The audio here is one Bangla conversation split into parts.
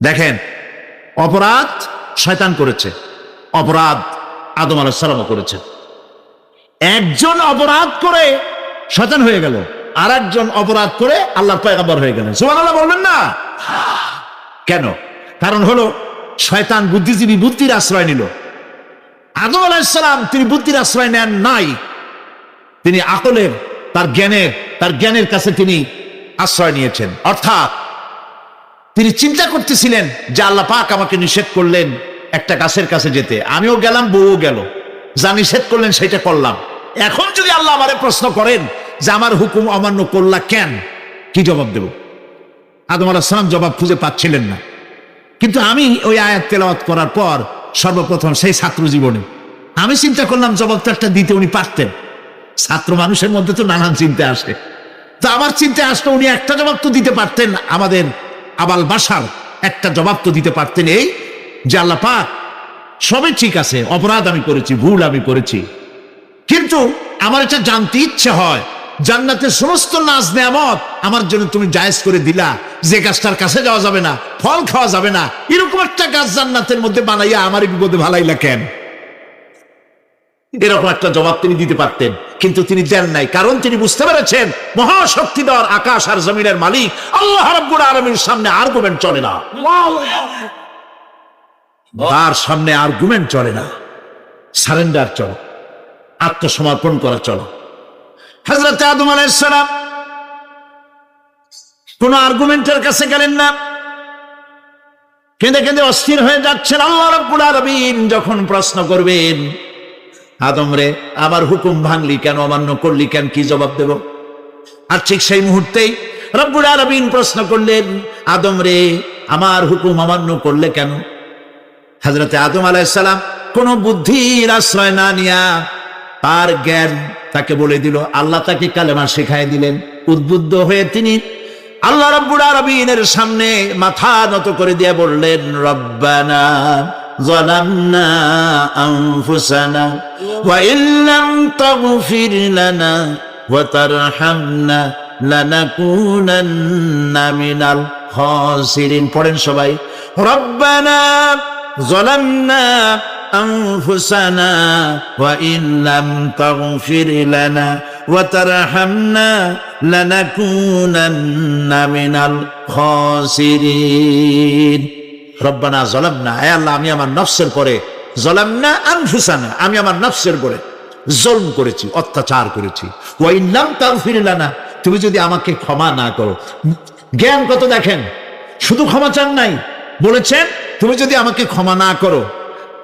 দেখেন, অপরাধ শয়তান করেছে, অপরাধ আদম আলাইহিস সালামও করেছে। একজন অপরাধ করে শয়তান হয়ে গেল, আর একজন অপরাধ করে আল্লাহর পয়গম্বর হয়ে গেলেন। সুবহানাল্লাহ বলবেন না? কেন? কারণ হলো শয়তান বুদ্ধিজীবী, বুদ্ধির আশ্রয় নিল। আদম আলাইহিস সালাম তিনি বুদ্ধির আশ্রয় নেন নাই, তিনি আকলের, তার জ্ঞানের কাছে তিনি আশ্রয় নিয়েছেন। অর্থাৎ তিনি চিন্তা করতেছিলেন যে আল্লাহ পাক আমাকে নিষেধ করলেন একটা গাছের কাছে যেতে, আমিও গেলাম, বউও গেল, যা নিষেধ করলেন সেটা করলাম। এখন যদি আল্লাহ আমারে প্রশ্ন করেন যে আমার হুকুম অমান্য করলা কেন, কি জবাব দেব? আদম আলাইহিস সালাম জবাব খুঁজে পাচ্ছিলেন না। কিন্তু আমি ওই আয়াত তেলাওয়াত করার পর সর্বপ্রথম সেই ছাত্র জীবনে আমি চিন্তা করলাম জবাবটা একটা দিতে উনি পারতেন। ছাত্র মানুষের মধ্যে তো নানান চিন্তা আসে, তো আমার চিন্তা আসলে উনি একটা জবাব তো দিতে পারতেন, আমাদের আবাল বাসার একটা জবাব তো দিতে পারতেন, এই যে আল্লাহ পাক সবই ঠিক আছে, অপরাধ আমি করেছি, ভুল আমি করেছি, কিন্তু আমার এটা জানতে ইচ্ছে হয় জান্নাতের সমস্ত নাজ নেয়ামত আমার জন্য তুমি জায়েজ করে দিলা, যে গাছটার কাছে যাওয়া যাবে না, ফল খাওয়া যাবে না, এরকম একটা গাছ জান্নাতের মধ্যে বানাইয়া আমার বিপদে ভালাইলা কেন? এরকম একটা জবাব তিনি দিতে পারতেন, কিন্তু তিনি দেন নাই। কারণ তিনি বুঝতে পেরেছেন মহাশক্তিধর আকাশ আর জমিনের মালিক আল্লাহ রাব্বুল আলামিনের সামনে আর্গুমেন্ট চলে না, তার সামনে আর্গুমেন্ট চলে না, সারেন্ডার চলো, আত্মসমর্পণ করা চলো। হযরত আদম আলাইহিস সালাম কোন আর্গুমেন্টের কাছে গেলেন না, কেঁদে কেঁদে অস্থির হয়ে যাচ্ছেন। আল্লাহ রাব্বুল আলামিন যখন প্রশ্ন করবেন, আদম রে আমার হুকুম ভাঙলি কেন, অমান্য করলি কেন, কি জবাব দেব? আর ঠিক সেই মুহূর্তেই রব্বুল আলামিন প্রশ্ন করলেন, আদম রে আমার হুকুম অমান্য করলে কেন? হযরত আদম আলাইহিস সালাম কোন বুদ্ধির আশ্রয় না নিয়া তার জ্ঞান তাকে বলে দিল, আল্লাহ তাকে কালেমা শেখায় দিলেন। উদ্বুদ্ধ হয়ে তিনি আল্লাহ রাব্বুল আলামিনের সামনে মাথা নত করে দিয়ে বললেন, রব্বানা যালামনা আনফুসানা ওয়া ইল্লাম তাগফির লানা ওয়া তারহামনা লানাকুনান্না মিনাল খাসিরিন। পড়েন সবাই, রব্বানা যালামনা আনফুসানা ওয়া ইল্লাম তাগফির লানা ওয়া তারহামনা লানাকুনান্না মিনাল খাসিরিন। রব্বানা যালামনা, হে আল্লাহ আমি আমার নফসের পরে, যালামনা আনফুসানা আমি আমার নফসের পরে জুলম করেছি, অত্যাচার করেছি। ওয়া ইল্লাম তাগফির লানা, তুমি যদি আমাকে ক্ষমা না করো। জ্ঞান কত দেখেন, শুধু ক্ষমা চান নাই, বলেছেন তুমি যদি আমাকে ক্ষমা না করো,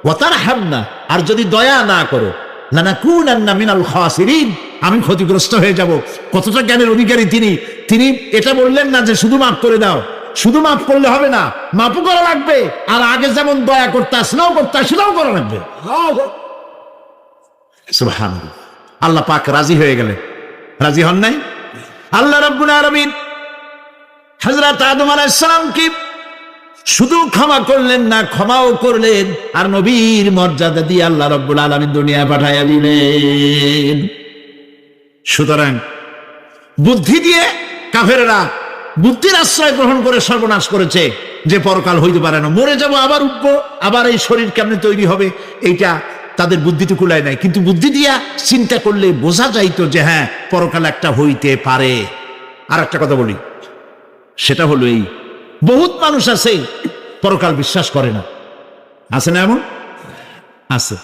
ওয়া তারহামনা আর যদি দয়া না করো, লানাকুনান্না মিনাল খাসিরিন আমি ক্ষতিগ্রস্ত হয়ে যাব। কতটা জ্ঞানের অধিকারী তিনি! তিনি এটা বললেন না যে শুধু মাফ করে দাও, শুধু মাফ করলে হবে না, মাফও করা লাগবে, আর আগে যেমন দয়া করতে সেটাও করা লাগবে। সুবহানাল্লাহ। আল্লাহ পাক রাজি হয়ে গেলেন, রাজি হন নাই? আল্লাহ রাব্বুল আলামিন হযরত আদম আলাইহিস সালামকে শুধু ক্ষমা করলেন না, ক্ষমাও করলেন, আর নবীর মর্যাদা দিয়ে আল্লাহ রাব্বুল আলামিন দুনিয়ায় পাঠাইয়া দিলেন। সুতরাং বুদ্ধি দিয়ে কাফেররা বুদ্ধির আশ্রয় গ্রহণ করে সর্বনাশ করেছে, যে পরকাল হইতে পারে না, মরে যাব আবার উঠবো, আবার এই শরীর কেমনে তৈরি হবে, এইটা তাদের বুদ্ধিতে কুলায় নাই। কিন্তু বুদ্ধি দিয়া চিন্তা করলে বোঝা যাইতো যে হ্যাঁ পরকাল একটা হইতে পারে। আর একটা কথা বলি, সেটা হলো এই, বহুত মানুষ আছে পরকাল বিশ্বাস করে না, আছে না? এমন আছে।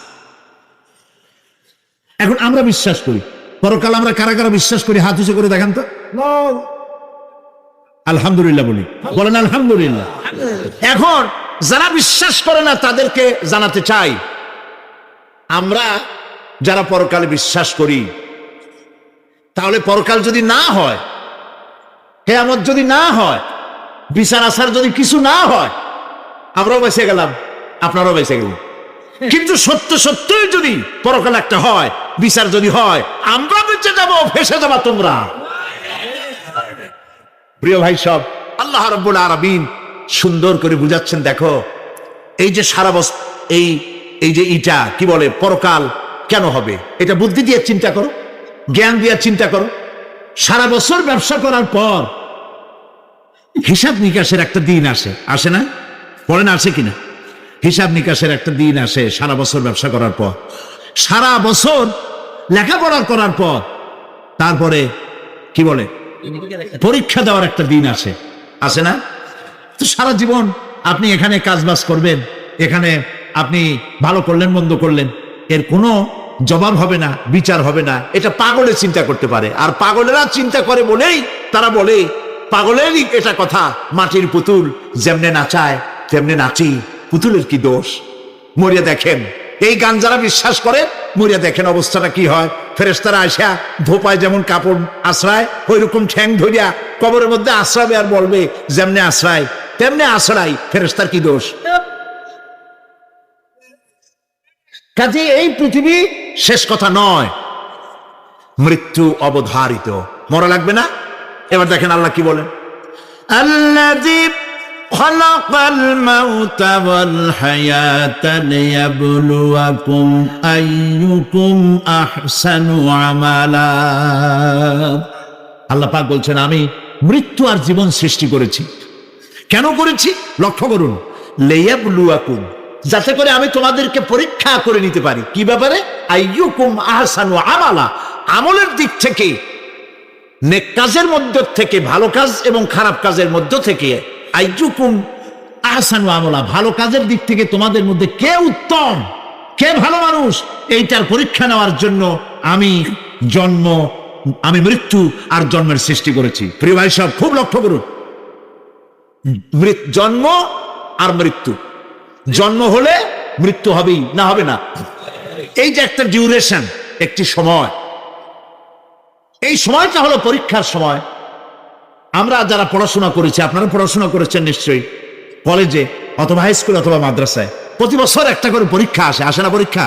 এখন আমরা বিশ্বাস করি পরকাল, আমরা কারা কারা বিশ্বাস করি হাত উঁচু করে দেখান তো। আলহামদুলিল্লাহ বলি, বলেন আলহামদুলিল্লাহ। এখন যারা বিশ্বাস করে না তাদেরকে জানাতে চাই, আমরা যারা পরকালে বিশ্বাস করি, তাহলে পরকাল যদি না হয়, কিয়ামত যদি না হয়, বিচার আচার যদি কিছু না হয়, আমরাও বেঁচে গেলাম, আপনারাও বেঁচে গেলেন। কিন্তু সত্যই যদি পরকাল একটা হয়, বিচার যদি হয়, আমরা বেঁচে যাব, ফেসে যাবা তোমরা। প্রিয় ভাই সব, আল্লাহ রাব্বুল আলামিন সুন্দর করে বুঝাচ্ছেন। দেখো এই যে সারা বছর এই যে ইটা কি বলে পরকাল কেন হবে, এটা বুদ্ধি দিয়ে চিন্তা করো, জ্ঞান দিয়ে চিন্তা করো। সারা বছর ব্যবসা করার পর হিসাব নিকাশের একটা দিন আসে না? পড়েন আসে কিনা? হিসাব নিকাশের একটা দিন আসে সারা বছর ব্যবসা করার পর, সারা বছর লেখাপড়া করার পর, তারপরে কি বলে পরীক্ষা দেওয়ার একটা দিন আসে, আসে না? তো সারা জীবন আপনি এখানে কাজবাজ করবেন, এখানে আপনি ভালো করলেন মন্দ করলেন, এর কোনো জবাব হবে না, বিচার হবে না। এটা পাগলের চিন্তা করতে পারে, আর পাগলেরা চিন্তা করে বলেই তারা বলে, পাগলেরই এটা কথা, মাটির পুতুল যেমনে নাচায় তেমনে নাচি, পুতুলের কি দোষ? মরিয়া দেখেন, এই গান যারা বিশ্বাস করে মরিয়া দেখেন অবস্থাটা কি হয়। ফেরেশতারা আইসা ধোপায় যেমন কাপড় আশ্রায়, ওই রকম ঠ্যাং ধরিয়া কবরের মধ্যে আশ্রাবে আর বলবে যেমনে আশ্রায় তেমনে আশ্রাই, ফেরেশতার কি দোষ? কাজে এই পৃথিবী শেষ কথা নয়, মৃত্যু অবধারিত, মরা লাগবে না। এবার দেখেন আল্লাহ কি বলেন, আল্লাযী খালাকাল মাউতা ওয়াল হায়াতা লিয়াবলুয়াকুম আইয়ুকুম আহসানু আমালা। আল্লাহ পাক বলছেন আমি মৃত্যু আর জীবন সৃষ্টি করেছি। কেন করেছি? লক্ষ্য করুন, লিয়াবলুয়াকুম, যাতে করে আমি তোমাদেরকে পরীক্ষা করে নিতে পারি। কি ব্যাপারে? আইয়ুকুম আহসানু আমালা, আমলের দিক থেকে, নেক কাজের মধ্য থেকে, ভালো কাজ এবং খারাপ কাজের মধ্য থেকে, আইয়ুকুম আহসানু আমালা, ভালো কাজের দিক থেকে তোমাদের মধ্যে কে উত্তম, কে ভালো মানুষ, এইটার পরীক্ষা নেওয়ার জন্য আমি মৃত্যু আর জন্মের সৃষ্টি করেছি। প্রিয় ভাই সব খুব লক্ষ্য করুন, জন্ম আর মৃত্যু, জন্ম হলে মৃত্যু হবেই, না হবে না? এই যে একটা ডিউরেশন, একটি সময়, এই সময়টা হলো পরীক্ষার সময়। আমরা যারা পড়াশোনা করেছি, আপনারা পড়াশোনা করেছেন নিশ্চয়ই, কলেজে অথবা হাই স্কুল অথবা মাদ্রাসায় প্রতি বছর একটা করে পরীক্ষা আসে না? পরীক্ষা,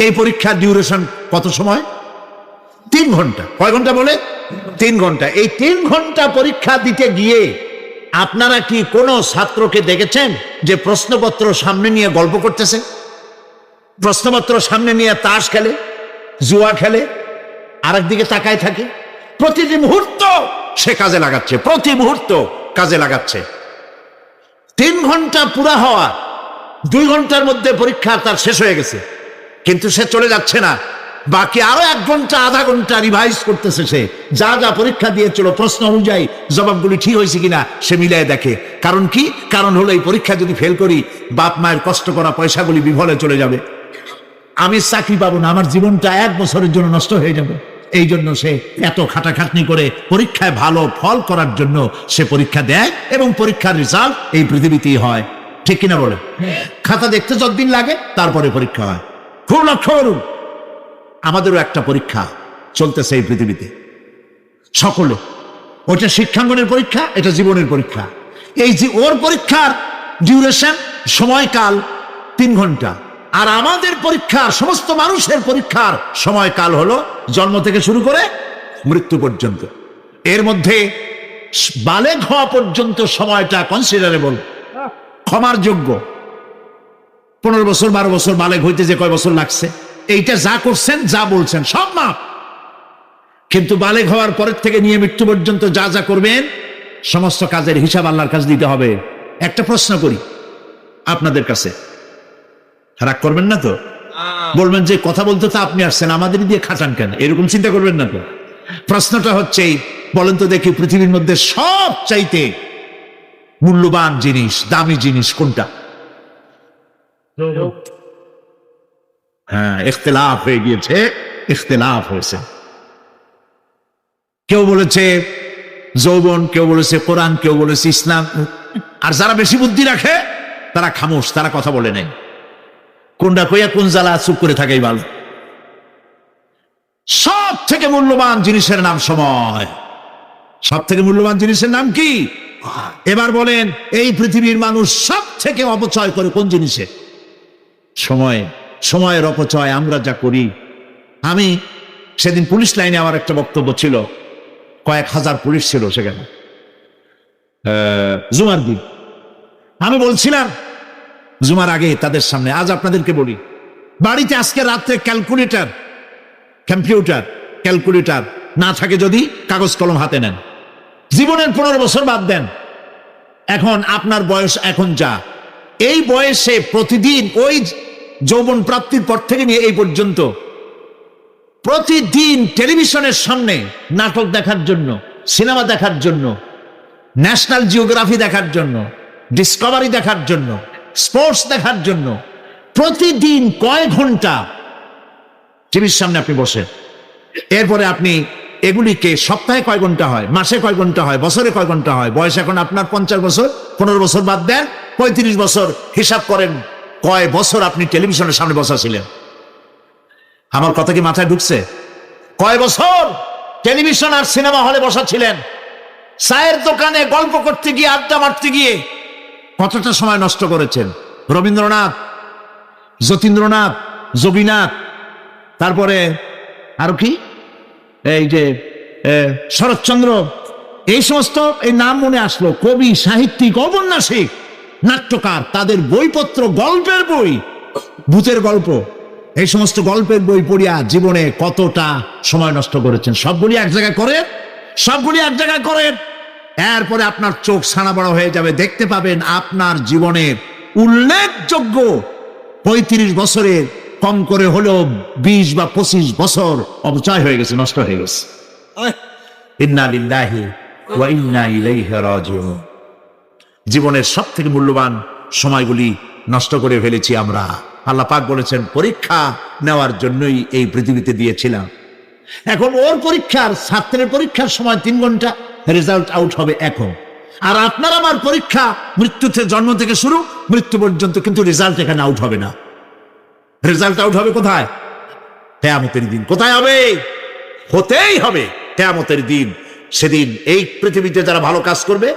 এই পরীক্ষার ডিউরেশন কত সময়? 3 ঘন্টা। কয় ঘন্টা বলে? 3 ঘন্টা। এই 3 ঘন্টা পরীক্ষা দিতে গিয়ে আপনারা কি কোনো ছাত্রকে দেখেছেন যে প্রশ্নপত্র সামনে নিয়ে গল্প করতেছে, প্রশ্নপত্র সামনে নিয়ে তাস খেলে, জুয়া খেলে, আরেকদিকে তাকায় থাকে? প্রতিটি মুহূর্ত সে কাজে লাগাচ্ছে, প্রতি মুহূর্ত কাজে লাগাচ্ছে। 3 ঘন্টা পুরা হওয়া, 2 ঘন্টার মধ্যে পরীক্ষা তার শেষ হয়ে গেছে, কিন্তু সে চলে যাচ্ছে না, বাকি আরো 1 ঘন্টা আধা ঘন্টা রিভাইজ করতেছে। সে যা যা পরীক্ষা দিয়েছিল প্রশ্ন অনুযায়ী জবাবগুলি ঠিক হয়েছে কিনা সে মিলাই দেখে। কারণ কি? কারণ হলো এই পরীক্ষা যদি ফেল করি, বাপ মায়ের কষ্ট করা পয়সাগুলি বিফলে চলে যাবে, আমি চাকরি পাবো না, আমার জীবনটা 1 বছরের জন্য নষ্ট হয়ে যাবে। এই জন্য সে এত খাটাখাটনি করে পরীক্ষায় ভালো ফল করার জন্য সে পরীক্ষা দেয়, এবং পরীক্ষার রেজাল্ট এই পৃথিবীতেই হয়। ঠিক কিনা বলে? খাতা দেখতে যতদিন লাগে তারপরে পরীক্ষা হয়। খুব লক্ষ্য করুন, আমাদেরও একটা পরীক্ষা চলতেছে এই পৃথিবীতে, সকলে। ওটা শিক্ষাঙ্গনের পরীক্ষা, এটা জীবনের পরীক্ষা। এই যে ওর পরীক্ষার ডিউরেশন, সময়কাল 3 ঘন্টা, আর আমাদের পরীক্ষার, সমস্ত মানুষের পরীক্ষার সময়কাল হলো জন্ম থেকে শুরু করে মৃত্যু পর্যন্ত। এর মধ্যে বালেগ হওয়া পর্যন্ত সময়টা কনসিডারেবল, ক্ষমার যোগ্য। 15 বছর 12 বছর বালেগ হইতে যে কয় বছর লাগছে, এইটা যা করছেন যা বলছেন সব মাপ। কিন্তু বালেগ হওয়ার পরের থেকে নিয়ে মৃত্যু পর্যন্ত যা যা করবেন সমস্ত কাজের হিসাব আল্লাহর কাছে দিতে হবে। একটা প্রশ্ন করি আপনাদের কাছে, রাগ করবেন না তো? বলবেন যে কথা বলতে তো আপনি আসছেন, আমাদের দিয়ে খাটান কেন, এরকম চিন্তা করবেন না তো? প্রশ্নটা হচ্ছে, বলেন তো দেখি, পৃথিবীর মধ্যে সব চাইতে মূল্যবান জিনিস, দামি জিনিস কোনটা? হ্যাঁ, ইখতিলাফ হয়ে গিয়েছে, ইখতিলাফ হয়েছে। কেউ বলেছে যৌবন, কেউ বলেছে কোরআন, কেউ বলেছে ইসলাম। আর যারা বেশি বুদ্ধি রাখে তারা খামোশ, তারা কথা বলে নেই। কোনটা কইয়া কোন জ্বালা চুপ করে থাকেই ভালো। সব থেকে মূল্যবান জিনিসের নাম সময়। সব থেকে মূল্যবান জিনিসের নাম কি? এবার বলেন, এই পৃথিবীর মানুষ সব থেকে অপচয় করে কোন জিনিসে? সময়ে। সময়ের অপচয় আমরা যা করি। আমি সেদিন পুলিশ লাইনে আমার একটা বক্তব্য ছিল, কয়েক হাজার পুলিশ ছিল সেখানে, জুমার দিন। আমি বলছিলাম জুমার আগে তাদের সামনে, আজ আপনাদেরকে বলি, বাড়িতে আজকে রাত্রে ক্যালকুলেটর না থাকে যদি কাগজ কলম হাতে নেন। জীবনের 15 বছর বাদ দেন, এখন আপনার বয়স এখন যা, এই বয়সে প্রতিদিন ওই যৌবন প্রাপ্তির পর থেকে নিয়ে এই পর্যন্ত প্রতিদিন টেলিভিশনের সামনে নাটক দেখার জন্য, সিনেমা দেখার জন্য, ন্যাশনাল জিওগ্রাফি দেখার জন্য, ডিসকভারি দেখার জন্য, স্পোর্টস দেখার জন্য প্রতিদিন কয়েক ঘন্টা টিভির সামনে আপনি বসেন। এরপরে আপনি এগুলিকে সপ্তাহে কয় ঘন্টা হয়, মাসে কয় ঘন্টা হয়, বছরে কয় ঘন্টা হয়, বয়স এখন আপনার 50 বছর, 15 বছর বাদ দেন, 35 বছর, হিসাব করেন কয় বছর আপনি টেলিভিশনের সামনে বসা ছিলেন। আমার কথা কি মাথায় ঢুকছে? কয় বছর টেলিভিশন আর সিনেমা হলে বসা ছিলেন? চায়ের দোকানে গল্প করতে গিয়ে, আড্ডা মারতে গিয়ে কতটা সময় নষ্ট করেছেন? রবীন্দ্রনাথ, যতীন্দ্রনাথ, যোগীনাথ, তারপরে আরো কি, এই যে শরৎচন্দ্র, এই সমস্ত এই নাম মনে আসলো, কবি, সাহিত্যিক, ঔপন্যাসিক, নাট্যকার, তাদের বইপত্র, গল্পের বই, ভূতের গল্প, এই সমস্ত গল্পের বই পড়িয়া জীবনে কতটা সময় নষ্ট করেছেন। সবগুলি এক জায়গায় করেন, সবগুলি এক জায়গায় করেন, এরপরে আপনার চোখ ছানা বড় হয়ে যাবে। দেখতে পাবেন আপনার জীবনের উল্লেখযোগ্য 35 বছরের কম করে হলেও 20 বা 25 বছর অপচয় হয়ে গেছে, নষ্ট হয়ে গেছে। ইন্না লিল্লাহি ওয়া ইন্না ইলাইহি রাজিউন। জীবনের সব থেকে মূল্যবান সময়গুলি নষ্ট করে ফেলেছি আমরা। আল্লাহ পাক বলেছেন, পরীক্ষা নেওয়ার জন্যই এই পৃথিবীতে দিয়েছিলাম। এখন ওর পরীক্ষার, ছাত্রের পরীক্ষার সময় 3 ঘন্টা, রেজাল্ট আউট হবে এখন। আর আপনার আমার পরীক্ষা মৃত্যুতে, জন্ম থেকে শুরু মৃত্যু পর্যন্ত, কিন্তু রেজাল্ট এখানে আউট হবে না। রেজাল্ট আউট হবে কোথায়? কিয়ামতের দিন। কোথায় হবে? হতেই হবে কিয়ামতের দিন। সেদিন এই পৃথিবীতে যারা ভালো কাজ করবে,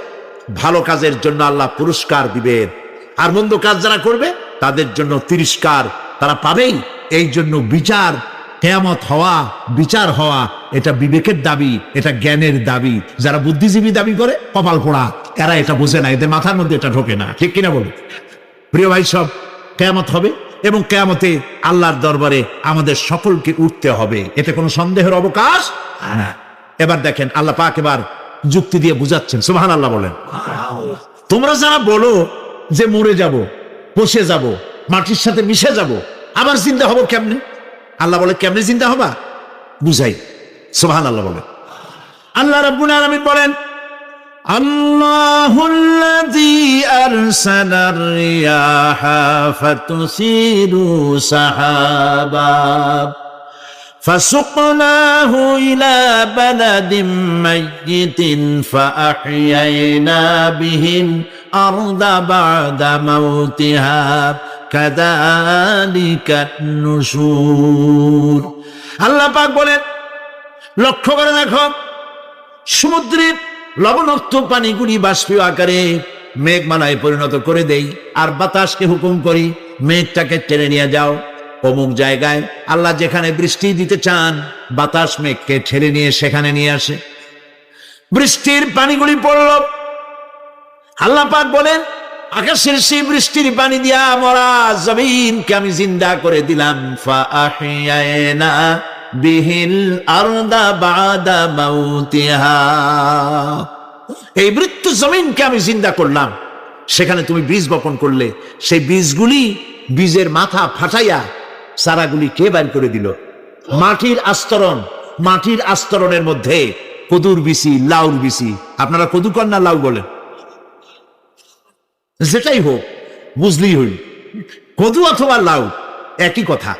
ভালো কাজের জন্য আল্লাহ পুরস্কার দিবেন, আর মন্দ কাজ যারা করবে তাদের জন্য তিরস্কার তারা পাবেই। এই জন্য বিচার, কিয়ামত হওয়া, বিচার হওয়া, এটা বিবেকের দাবি, এটা জ্ঞানের দাবি। যারা বুদ্ধিজীবী দাবি করে, কপাল পোড়া, এরা এটা বোঝে না, এদের মাথার মধ্যে এটা ঢোকে না। ঠিক কিনা বলো? প্রিয় ভাই সব, কিয়ামত হবে এবং কিয়ামতে আল্লাহর দরবারে আমাদের সকলকে উঠতে হবে, এতে কোনো সন্দেহের অবকাশ না। এবার দেখেন আল্লাহ পাক এবার যুক্তি দিয়ে বুঝাচ্ছেন। সুবহানাল্লাহ বলেন। তোমরা যারা বলো যে মরে যাব, পচে যাব, মাটির সাথে মিশে যাব, আবার জিন্দা হব কেমনে? আল্লাহ বলে, কেমনে জিন্দা হবা বুঝাই। সুবহানাল্লাহ বলেন। আল্লাহ রাব্বুল আলামিন বলেন, আল্লাহুল্লাযী আরসালার রিয়াহা ফাতুসিরু সাহাবা فسقناه إلى بلد ميت فأحيينا به الأرض بعد موتها كذلك النشور। আল্লাহ পাক বলেন, লক্ষ্য করে দেখো, সমুদ্রের লবণাক্ত পানিগুলি বাষ্পীয় আকারে মেঘমালায় পরিণত করে দেই, আর বাতাসকে হুকুম করি মেঘটাকে টেনে নিয়ে যাও অমুক জায়গায়। আল্লাহ যেখানে বৃষ্টি দিতে চান, বাতাস মেঘকে ঠেলে নিয়ে সেখানে নিয়ে আসে, বৃষ্টির পানিগুলি পড়ল। আল্লাহ পাক বলেন, আকাশের সেই বৃষ্টির পানি দিয়া মরা জমিনকে আমি জিন্দা করে দিলাম। ফাআহিয়ানা বিহিল আরদা বাদা মাউতিহা, এই মৃত্যু জমিনকে আমি জিন্দা করলাম। সেখানে তুমি বীজ বপন করলে, সেই বীজগুলি, বীজের মাথা ফাটাইয়া চারাগুলি কে বাইর করে দিল? মাটির আস্তরণ, মাটির আস্তরণের মধ্যে কদুর বিচি, লাউর বিচি। আপনারা কদু কর না লাউ বলেন? যেটাই হোক, বুঝলেই হইল, কদু অথবা লাউ একই কথা।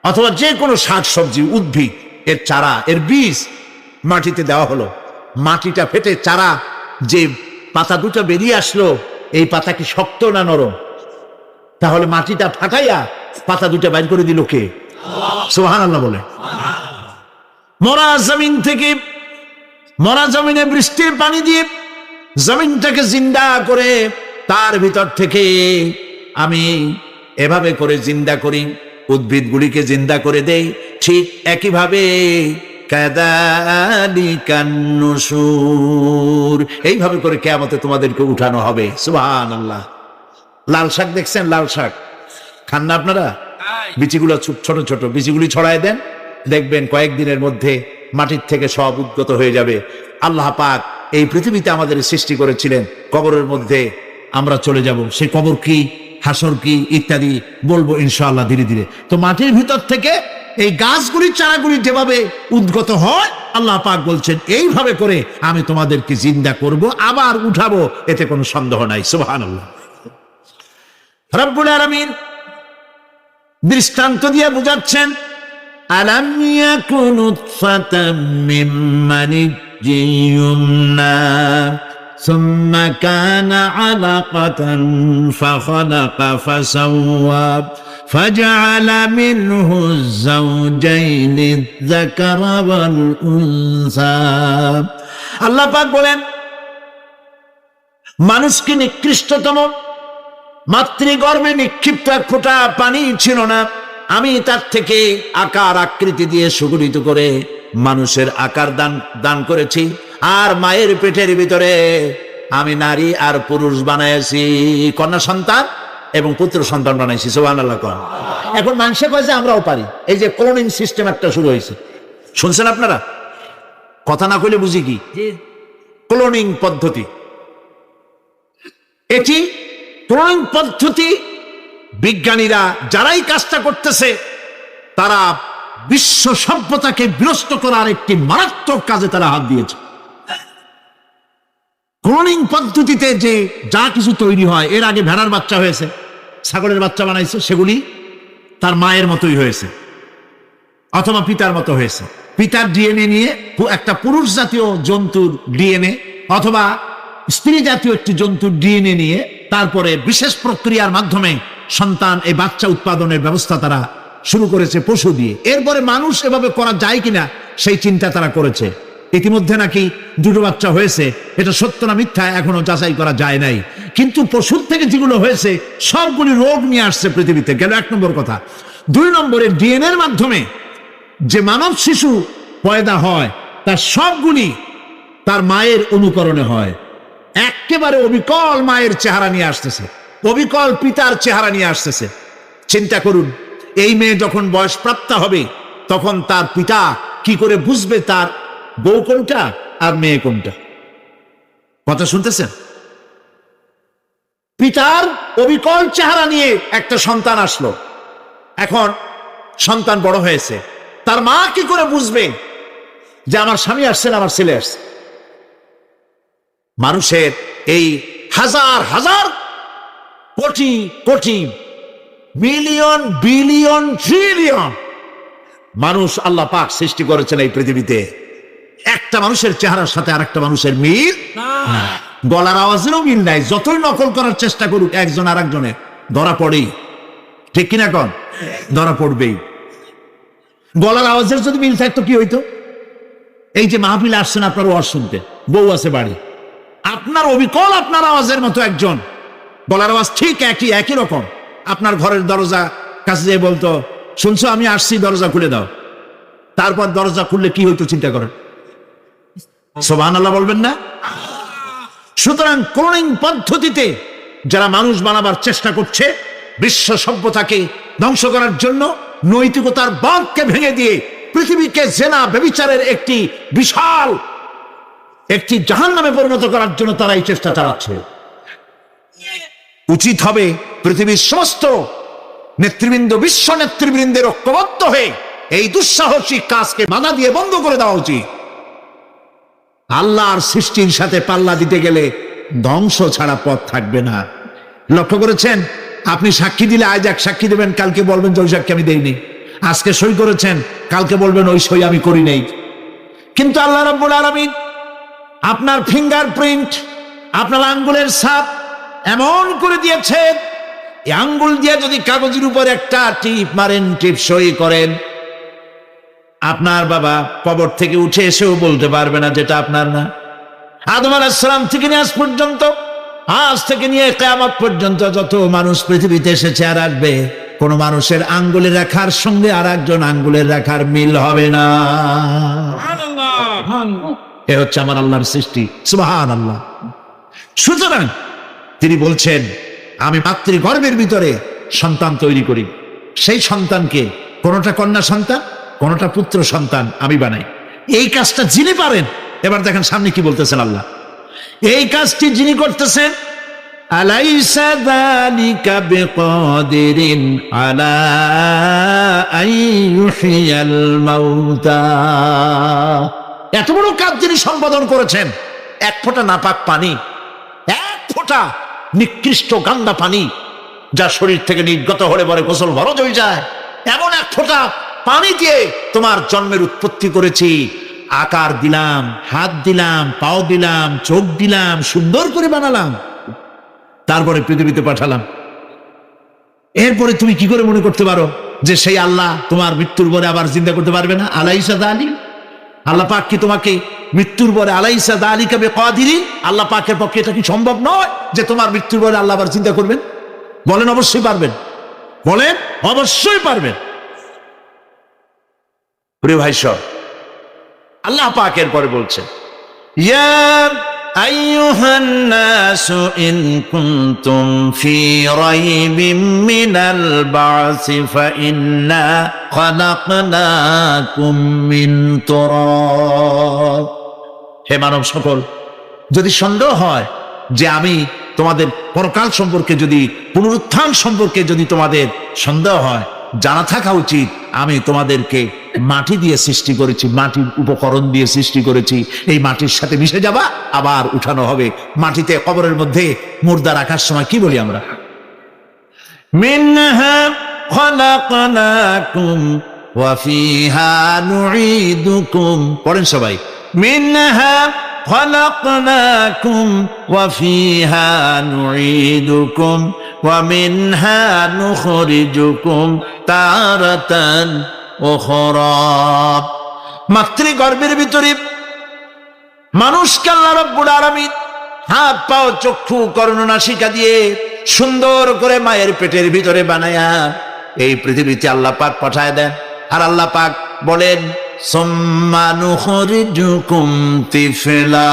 অথবা যে কোনো শাক সবজি, উদ্ভিদ, এর চারা, এর বীজ মাটিতে দেওয়া হলো, মাটিটা ফেটে চারা, যে পাতা দুটো বেরিয়ে আসলো, এই পাতা কি শক্ত না নরম? তাহলে মাটিটা ফাটাইয়া পাতা দুটো বাইর করে দিল কে? সুবহানাল্লাহ বলে। মরা জমিন থেকে, মরা জমিনে বৃষ্টির পানি দিয়ে জমিনটাকে জিন্দা করে, তার ভিতর থেকে আমি এভাবে করে জিন্দা করি, উদ্ভিদগুলিকে জিন্দা করে দেই। ঠিক একইভাবে কাযালিকান নুশুর, এইভাবে করে কিয়ামতে তোমাদেরকে উঠানো হবে। সুবহানাল্লাহ। লাল শাক দেখছেন? লাল শাক খান না আপনারা? বিচিগুলো ছোট ছোট, বিচিগুলি ছড়ায় দেন, দেখবেন কয়েকদিনের মধ্যে মাটির থেকে সব উদ্গত হয়ে যাবে। আল্লাহ পাক এই পৃথিবীতে আমাদের সৃষ্টি করেছিলেন, কবরের মধ্যে আমরা চলে যাব। সে কবর কি, হাসর কি ইত্যাদি বলবো ইনশাআল্লাহ ধীরে ধীরে। তো মাটির ভিতর থেকে এই গাছগুলির চারাগুলি যেভাবে উদ্গত হয়, আল্লাহ পাক বলছেন এইভাবে করে আমি তোমাদেরকে জিন্দা করব, আবার উঠাবো, এতে কোনো সন্দেহ নাই। সুবহানাল্লাহ। রব্বুল আলামিন দৃষ্টান্ত দিয়ে বুঝাচ্ছেন, আলাম ইয়াকুন নুতফাতাম মিন মানিয়্যিন ইউমনা সুম্মা কানা আলাকাতান ফাখালাকা ফাসাওয়া ফাজআলা মিনহু যাওজাইনি যাকারা ওয়াল উনসা। আল্লাহ পাক বলেন, মানুষকে নিকৃষ্টতম মাতৃগর্ভে নিক্ষিপ্ত এক ফোঁটা পানি ছিল না, আমি তার থেকে আকার আকৃতি দিয়ে সুগঠিত করে মানুষের আকার দান করেছি, আর মায়ের পেটের ভিতরে আমি নারী আর পুরুষ বানাইছি, কন্যা সন্তান এবং পুত্র সন্তান বানাইছি। সুবহানাল্লাহ। এখন মানুষে কয় যে আমরাও পারি। এই যে ক্লোনিং সিস্টেম একটা শুরু হয়েছে, শুনছেন আপনারা? কথা না কইলে বুঝি কি ক্লোনিং পদ্ধতি। এটি ক্লোনিং পদ্ধতি বিজ্ঞানীরা যারাই কাজটা করতেছে, তারা বিশ্ব সভ্যতাকে বিনষ্ট করার একটি মারাত্মক কাজে তারা হাত দিয়েছে। ক্লোনিং পদ্ধতিতে যে যা কিছু তৈরি হয়, এর আগে ভেড়ার বাচ্চা হয়েছে, ছাগলের বাচ্চা বানাইছে, সেগুলি তার মায়ের মতোই হয়েছে অথবা পিতার মতো হয়েছে। পিতার ডিএনএ নিয়ে একটা পুরুষ জাতীয় জন্তুর ডিএনএ অথবা স্ত্রী জাতীয় একটি জন্তুর ডিএনএ নিয়ে তারপরে বিশেষ প্রক্রিয়ার মাধ্যমে সন্তান, এই বাচ্চা উৎপাদনের ব্যবস্থা তারা শুরু করেছে পশু দিয়ে। এরপরে মানুষ এভাবে করা যায় কিনা সেই চিন্তা তারা করেছে। ইতিমধ্যে নাকি দুটো বাচ্চা হয়েছে, এটা সত্য না মিথ্যা এখনো যাচাই করা যায় নাই। কিন্তু পশুর থেকে যেগুলো হয়েছে সবগুলি রোগ নিয়ে আসছে পৃথিবীতে, গেল 1 নম্বর কথা। 2 নম্বরে ডিএনএর মাধ্যমে যে মানব শিশু পয়দা হয় তার সবগুলি তার মায়ের অনুকরণে হয়, একেবারে অবিকল মায়ের চেহারা নিয়ে আসতেছে, অবিকল পিতার চেহারা নিয়ে আসতেছে। চিন্তা করুন, এই মেয়ে যখন বয়সপ্রাপ্তা হবে তখন তার পিতা কি করে বুঝবে তার বউ কোনটা আর মেয়ে কোনটা? কথা শুনতেছেন? পিতার অবিকল চেহারা নিয়ে একটা সন্তান আসলো, এখন সন্তান বড় হয়েছে, তার মা কি করে বুঝবে যে আমার স্বামী আসছেন, আমার ছেলে আসছে? মানুষের এই হাজার হাজার crore crore million billion trillion মানুষ আল্লাহ পাক সৃষ্টি করেছেন এই পৃথিবীতে, একটা মানুষের চেহারার সাথে আরেকটা মানুষের মিল না, গলার আওয়াজেরও মিল নাই। যতই নকল করার চেষ্টা করুক একজন আর একজনের, ধরা পড়েই, ঠিক কিনা কন? ধরা পড়বেই। গলার আওয়াজের যদি মিল থাকতো কি হইতো? এই যে মাহফিলে আসছেন আপনার ওয়াজ শুনতে, বউ আছে বাড়ি, আপনার অবিকল আপনার আওয়াজের মতো একজন, গলার আওয়াজ ঠিক একই রকম, আপনার ঘরের দরজা কাছে যেয়ে বলতো, শুনছো আমি আসছি, দরজা খুলে দাও। তারপর দরজা খুললে কি হইতো চিন্তা করেন? সুবহানাল্লাহ বলবেন না? সুতরাং ক্লোনিং পদ্ধতিতে যারা মানুষ বানাবার চেষ্টা করছে, বিশ্ব সভ্যতাকে ধ্বংস করার জন্য, নৈতিকতার বাঁধকে ভেঙে দিয়ে পৃথিবীকে জেনা ব্যভিচারের একটি বিশাল একটি জাহান্নামে পরিণত করার জন্য তারা এই চেষ্টা চালাচ্ছে। উচিত হবে পৃথিবীর সমস্ত নেতৃবৃন্দ, বিশ্ব নেতৃবৃন্দের ঐক্যবদ্ধ হয়ে এই দুঃসাহসিক কাজকে বাধা দিয়ে বন্ধ করে দেওয়া উচিত। আল্লাহর সৃষ্টির সাথে পাল্লা দিতে গেলে ধ্বংস ছাড়া পথ থাকবে না। লক্ষ্য করেছেন? আপনি সাক্ষী দিলে আজ এক সাক্ষী দেবেন, কালকে বলবেন যে ওই সাক্ষী আমি দেইনি। আজকে সই করেছেন, কালকে বলবেন ওই সই আমি করি নাই। কিন্তু আল্লাহ রাব্বুল আলামিন আপনার ফিঙ্গারপ্রিন্ট, আপনার আঙ্গুলের ছাপ এমন করে দিয়েছেন, এই আঙ্গুল দিয়ে যদি কাগজের উপর একটা টিপ মারেন, টিপ সই করেন, আপনার বাবা কবর থেকে উঠে এসেও বলতে পারবে না যেটা আপনার না। আদম আলাইহিস সালাম থেকে নিয়ে আজ পর্যন্ত, আজ থেকে নিয়ে কিয়ামত পর্যন্ত যত মানুষ পৃথিবীতে এসেছে আর আসবে, কোন মানুষের আঙ্গুলের রেখার সঙ্গে আর একজন আঙ্গুলের রেখার মিল হবে না। এ হচ্ছে আমার আল্লাহর সৃষ্টি। সুবহানাল্লাহ। সুতরাং তিনি বলছেন, আমি মাতৃগর্ভের ভিতরে সন্তান তৈরি করি, সেই সন্তানকে কোনটা কন্যা সন্তান, কোনটা পুত্র সন্তান আমি বানাই। এই কাজটা যিনি পারেন, এবার দেখেন সামনে কি বলতেছেন আল্লাহ। এই কাজটি যিনি করতেছেন আলাইসা যালিকা বিকাদিরিন আলা আন ইউহিয়াল মাউতা। এত বড় কাজ যিনি সম্পাদন করেছেন, এক ফোঁটা নাপাক পানি, এক ফোঁটা নিকৃষ্ট গান্দা পানি যা শরীর থেকে নির্গত হলে পরে গোসল ফরজ হয়ে যায়, এমন এক ফোঁটা পানি দিয়ে তোমার জন্মের উৎপত্তি করেছি, আকার দিলাম, হাত দিলাম, পাও দিলাম, চোখ দিলাম, সুন্দর করে বানালাম, তারপরে পৃথিবীতে পাঠালাম। এরপরে তুমি কি করে মনে করতে পারো যে সেই আল্লাহ তোমার মৃত্যুর পরে আবার জিন্দা করতে পারবে না? আলাইসা যালিক, আল্লাহ পাক কি তোমাকে মৃত্যুর পরে আলাইসা যালিকা বিকাদিরিন, আল্লাহ পাকের পক্ষে এটা কি সম্ভব নয় যে তোমার মৃত্যুর পরে আল্লাহ আবার চিন্তা করবেন? বলেন অবশ্যই পারবেন, বলেন অবশ্যই পারবেন। প্রিয় ভাই সব, আল্লাহ পাকের পরে বলছেন, ইয়া আইয়ুহান নাসু ইন কুনতুম ফি রাইবিম মিনাল বা'সি ফাইন্না খালাকনাকুম মিন তুরাব। হে মানব সকল, যদি সন্দেহ হয় যে আমি তোমাদের পরকাল সম্পর্কে, যদি পুনরুত্থান সম্পর্কে যদি তোমাদের সন্দেহ হয়, জানা থাকা উচিত আমি তোমাদেরকে মাটি দিয়ে সৃষ্টি করেছি, মাটির উপকরণ দিয়ে সৃষ্টি করেছি। এই মাটির সাথে মিশে যাবা, আবার উঠানো হবে। মাটিতে কবরের মধ্যে মুর্দা রাখার সময় কি বলি আমরা? মিনহা খালাকনাকুম ওয়া ফিহা নুঈদুকুম। পড়েন সবাই, মিনহা خلقناكم وفيها نعيدكم ومنها نخرجكم تارة أخرى। মাতৃগর্ভের ভিতরে মানুষকে আল্লাহ রাব্বুল আলামিন হাত পাও চক্ষু কর্ণনাসিকা দিয়ে সুন্দর করে মায়ের পেটের ভিতরে বানায়া এই পৃথিবীতে আল্লাহ পাক পাঠায় দেন। আর আল্লাহ পাক বলেন, সুম্মা নুখরিজুকুম তিফলা,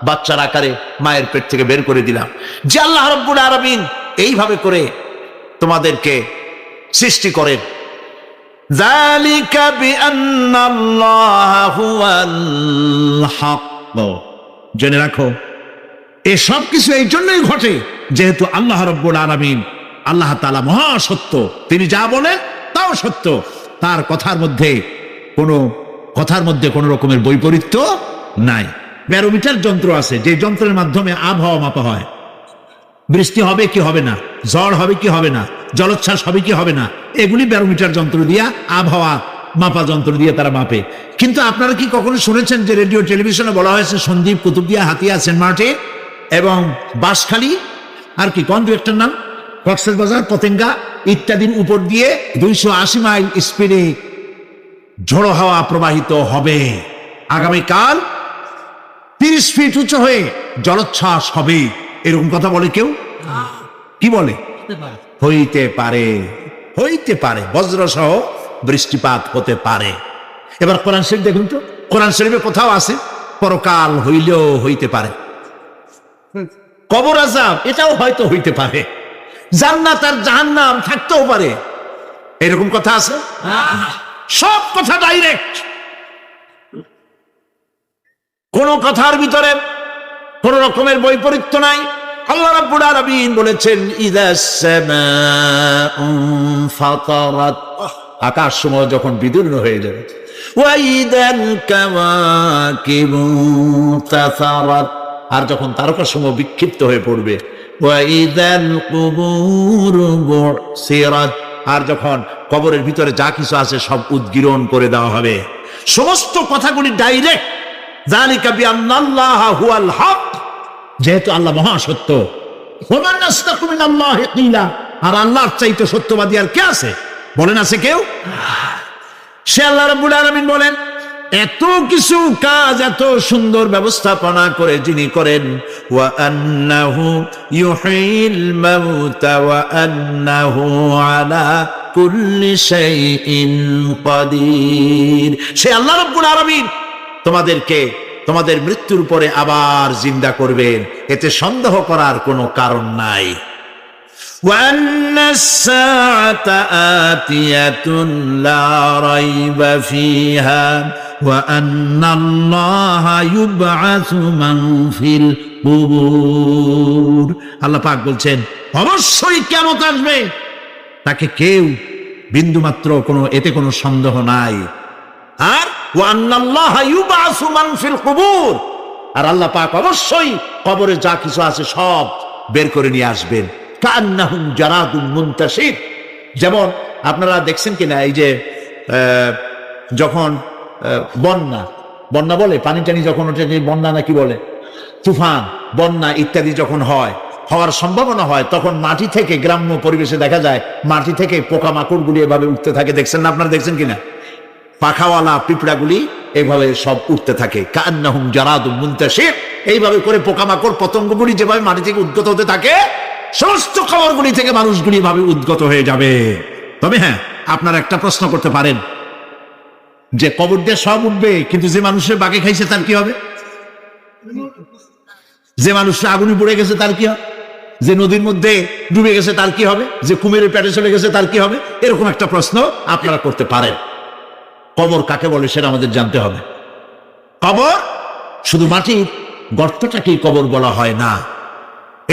বাচ্চার আকারে মায়ের পেট থেকে বের করে দিলাম। যে আল্লাহ রাব্বুল আলামিন এইভাবে করে তোমাদেরকে সৃষ্টি করেন। যালিকা বিআন্নাল্লাহা হুয়াল হক। জেনে রাখো, এই সব কিছু এই জন্যই ঘটে যেহেতু আল্লাহ রাব্বুল আলামিন, আল্লাহ তাআলা মহা সত্য। তিনি যা বলেন তাও সত্য, তার কথার মধ্যে কোনো রকমের বৈপরীত্য নাই। ব্যারোমিটার যন্ত্র আছে, যে যন্ত্রের মাধ্যমে আবহাওয়া মাপা হয়, বৃষ্টি হবে কি হবে না, ঝড় হবে কি হবে না, জলোচ্ছ্বাস হবে কি হবে না, এগুলি ব্যারোমিটার যন্ত্র দিয়া, আবহাওয়া মাপা যন্ত্র দিয়ে তারা মাপে। কিন্তু আপনারা কি কখনো শুনেছেন যে রেডিও টেলিভিশনে বলা হয়েছে সন্দ্বীপ, কুতুবদিয়া, হাতিয়া, সেন্ট মার্টিন এবং বাঁশখালী, আর কি কোন দু একটার নাম, কক্সবাজার, পতেঙ্গা ইত্যাদির উপর দিয়ে 280 মাইল স্পিডে ঝোড়ো হাওয়া প্রবাহিত হবে। আগামীকাল 30 ফিট উঁচু হয়ে জলোচ্ছ্বাস হবে, এরকম কথা বলে কেউ? কি বলে? হইতে পারে, হইতে পারে, বজ্র সহ বৃষ্টিপাত হতে পারে। এবার কোরআন শরীফ দেখুন তো, কোরআন শরীফে কোথাও আছে পরকাল হইলেও হইতে পারে, কবর আযাব এটাও হয়তো হইতে পারে, জান্নাত আর জাহান্নাম থাকতেও পারে, এরকম কথা আছে? সব কথা ডাইরেক্ট, কোন কথার ভিতরে কোন রকমের বৈপরীত্য নাই। আল্লাহ রাব্বুল আলামিন বলেছেন, ইযাস সামাউ ফাতারাত, আকাশ সমূহ যখন বিদীর্ণ হয়ে যাবে, ওয়া ইযাল কাওয়াকিবু তাসারাত, আর যখন তারকা সমূহ বিক্ষিপ্ত হয়ে পড়বে, ওয়া ইযাল কুবুরু বুসিরাত, আর যখন কবরের ভিতরে যা কিছু আছে সব উদ্গীরণ করে দেওয়া হবে। সমস্ত কথাগুলি ডাইরেক্ট। যালিকা বিআন্নাল্লাহা হুয়াল হক, যেহেতু আল্লাহ মহা সত্য। ওয়া মান আসদাকু মিনাল্লাহি কিলা, আর আল্লাহর চাইতে সত্যবাদী আর কে আছে? বলেন আছে কেউ? সে আল্লাহ রাব্বুল আলামিন বলেন, এত কিছু কাজ, এত সুন্দর ব্যবস্থাপনা করে যিনি করেন, ওয়া আন্নাহু ইউহিল মাউতা ওয়া আন্নাহু আলা কুল্লি শাইইন কাদির। সে আল্লাহ রাব্বুল আলামিন তোমাদেরকে তোমাদের মৃত্যুর পরে আবার জিন্দা করবেন, এতে সন্দেহ করার কোনো কারণ নাই। وأن الساعة آتية لا ريب فيها وأن الله يبعث من في কুবুর। আল্লাহ পাক বলছেন অবশ্যই কিয়ামত আসবে, তাকে কেউ বিন্দুমাত্র এতে কোনো সন্দেহ নাই। আর ওয়া আন্নাল্লাহা ইউবাসু মান ফিল কুবুর, আর আল্লাহ পাক অবশ্যই কবরে যা কিছু আছে সব বের করে নিয়ে আসবেন। কান্নাহুম জারাদুম মুনতাশির, যেমন আপনারা দেখছেন কিনা এই যে যখন বন্যা বলে, পানি টানি যখন ওঠে, যে বন্যা নাকি বলে, তুফান, বন্যা ইত্যাদি যখন হওয়ার সম্ভাবনা হয়, তখন মাটি থেকে, গ্রাম্য পরিবেশে দেখা যায় মাটি থেকে পোকামাকড়গুলি এভাবে উঠতে থাকে। দেখছেন না? আপনারা দেখছেন কিনা? পাখাওয়ালা পিঁপড়াগুলি এইভাবে সব উঠতে থাকে। কান্নাহুম জারাদুম মুনতাশির, এইভাবে করে পোকামাকড় পতঙ্গগুলি যেভাবে মাটি থেকে উদ্গত হতে থাকে, সমস্ত খবরগুলি থেকে মানুষগুলি ভাবে উদ্গত হয়ে যাবে। তবে হ্যাঁ, আপনারা একটা প্রশ্ন করতে পারেন যে কবর দিয়ে সব উঠবে, কিন্তু যে মানুষের বাগে খাইছে তার কি হবে? যে মানুষটা আগুনে পড়ে গেছে তার কি হবে? যে নদীর মধ্যে ডুবে গেছে তার কি হবে? যে কুমিরের পেটে চলে গেছে তার কি হবে? এরকম একটা প্রশ্ন আপনারা করতে পারেন। কবর কাকে বলে সেটা আমাদের জানতে হবে। কবর শুধু মাটির গর্তটাকেই কবর বলা হয় না,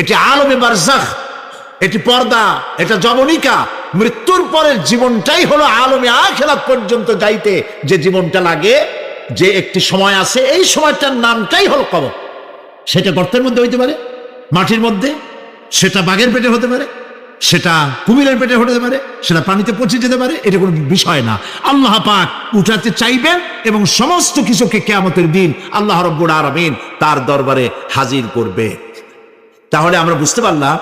এটি আলমে বারজাখ, এটি পর্দা, এটা জবনিকা। মৃত্যুর পরের জীবনটাই হলো আলমে আখিরাত পর্যন্ত যাইতে যে জীবনটা লাগে, যে একটি সময় আছে, এই সময়টার নামটাই হলো কবর। সেটা গর্তের মধ্যে হইতে পারে, মাটির মধ্যে, সেটা বাঘের পেটে হতে পারে, সেটা কুমিরের পেটে হতে পারে, সেটা পানিতে পচে যেতে পারে, এটা কোনো বিষয় না। আল্লাহ পাক উঠাতে চাইবেন এবং সমস্ত কিছুকে কিয়ামতের দিন আল্লাহ রাব্বুল আলামিন তার দরবারে হাজির করবে। তাহলে আমরা বুঝতে পারলাম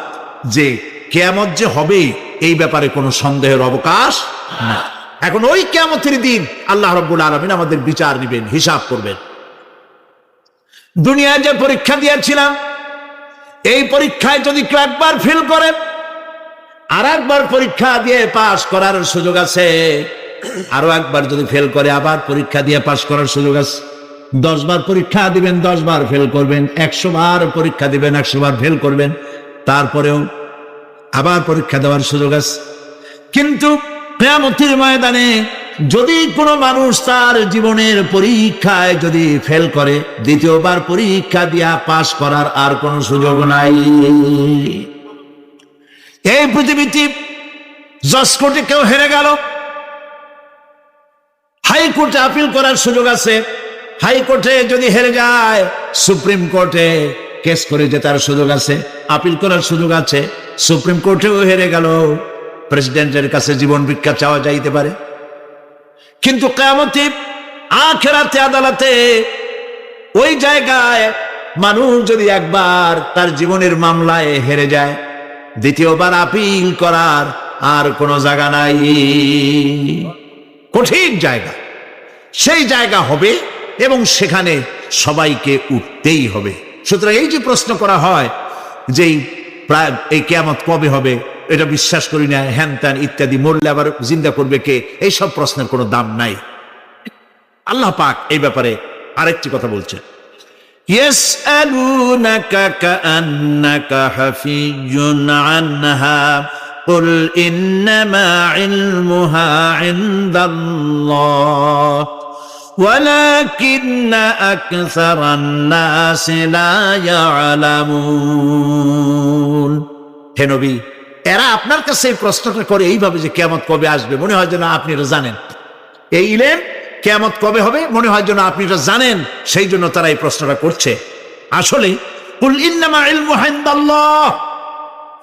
যে কিয়ামত যে হবে এই ব্যাপারে কোনো সন্দেহের অবকাশ না। এখন ওই কিয়ামতের দিন আল্লাহ রাব্বুল আলামিন আমাদের বিচার নেবেন, হিসাব করবেন। দুনিয়ায় যে পরীক্ষা দিয়েছিলাম, এই পরীক্ষায় যদি কেউ একবার ফেল করে, আর একবার পরীক্ষা দিয়ে পাশ করার সুযোগ আছে। আরো একবার যদি ফেল করে, আবার পরীক্ষা দিয়ে পাশ করার সুযোগ আছে। 10 বার পরীক্ষা দিবেন, 10 বার ফেল করবেন। 100 বার পরীক্ষা দিবেন, 100 বার ফেল করবেন, তারপরেও আবার পরীক্ষা দেওয়ার সুযোগ আছে। কিন্তু কিয়ামতের ময়দানে যদি কোনো মানুষ তার জীবনের পরীক্ষায় যদি ফেল করে, দ্বিতীয়বার পরীক্ষা দিয়া পাশ করার আর কোনো সুযোগ নাই। এই পৃথিবীতে জজ কোর্টে কেউ হেরে গেল, হাইকোর্টে আপিল করার সুযোগ আছে। হাইকোর্টে যদি হেরে যায়, সুপ্রিম কোর্টে কেস করে জেতার সুযোগ আছে, আপিল করার সুযোগ আছে। সুপ্রিম কোর্টেও হেরে গেল, প্রেসিডেন্টের কাছে জীবন ভিক্ষা চাওয়া যাইতে পারে। কিন্তু কিয়ামতে, আখিরাতে, আদালতে, ওই জায়গায় মানুষ যদি একবার তার জীবনের মামলায় হেরে যায়, দ্বিতীয়বার আপিল করার আর কোনো জায়গা নাই। কঠিন জায়গা, সেই জায়গা হবে এবং সেখানে সবাইকে উঠতেই হবে। সুতরাং এই যে প্রশ্ন করা হয় যে প্রায় এই কিয়ামত কবে হবে, এটা বিশ্বাস করি না, হ্যান ত্যান ইত্যাদি, মরলে আবার জিন্দা করবে কে, এইসব প্রশ্নের কোনো দাম নাই। আল্লাহ পাক এই ব্যাপারে আরেকটি কথা বলছেন, ইয়াসআলুনাকা কাআন্নাকা হাফিয়্যুন আনহা কুল ইন্নামা ইলমুহা ইনদাল্লাহ ওয়ালাকিন্না আকসারান নাসি লা ইয়ালামুন। হে নবী, এরা আপনার কাছে এই প্রশ্নটা করে এইভাবে যে কিয়ামত কবে আসবে, মনে হয় যেন আপনি এটা জানেন। এই ইলম কিয়ামত কবে হবে মনে হয় যেন আপনি এটা জানেন, সেই জন্য তারা এই প্রশ্নটা করছে। আসলে কুল ইন্নামা ইলমুহা ইনদাল্লাহ,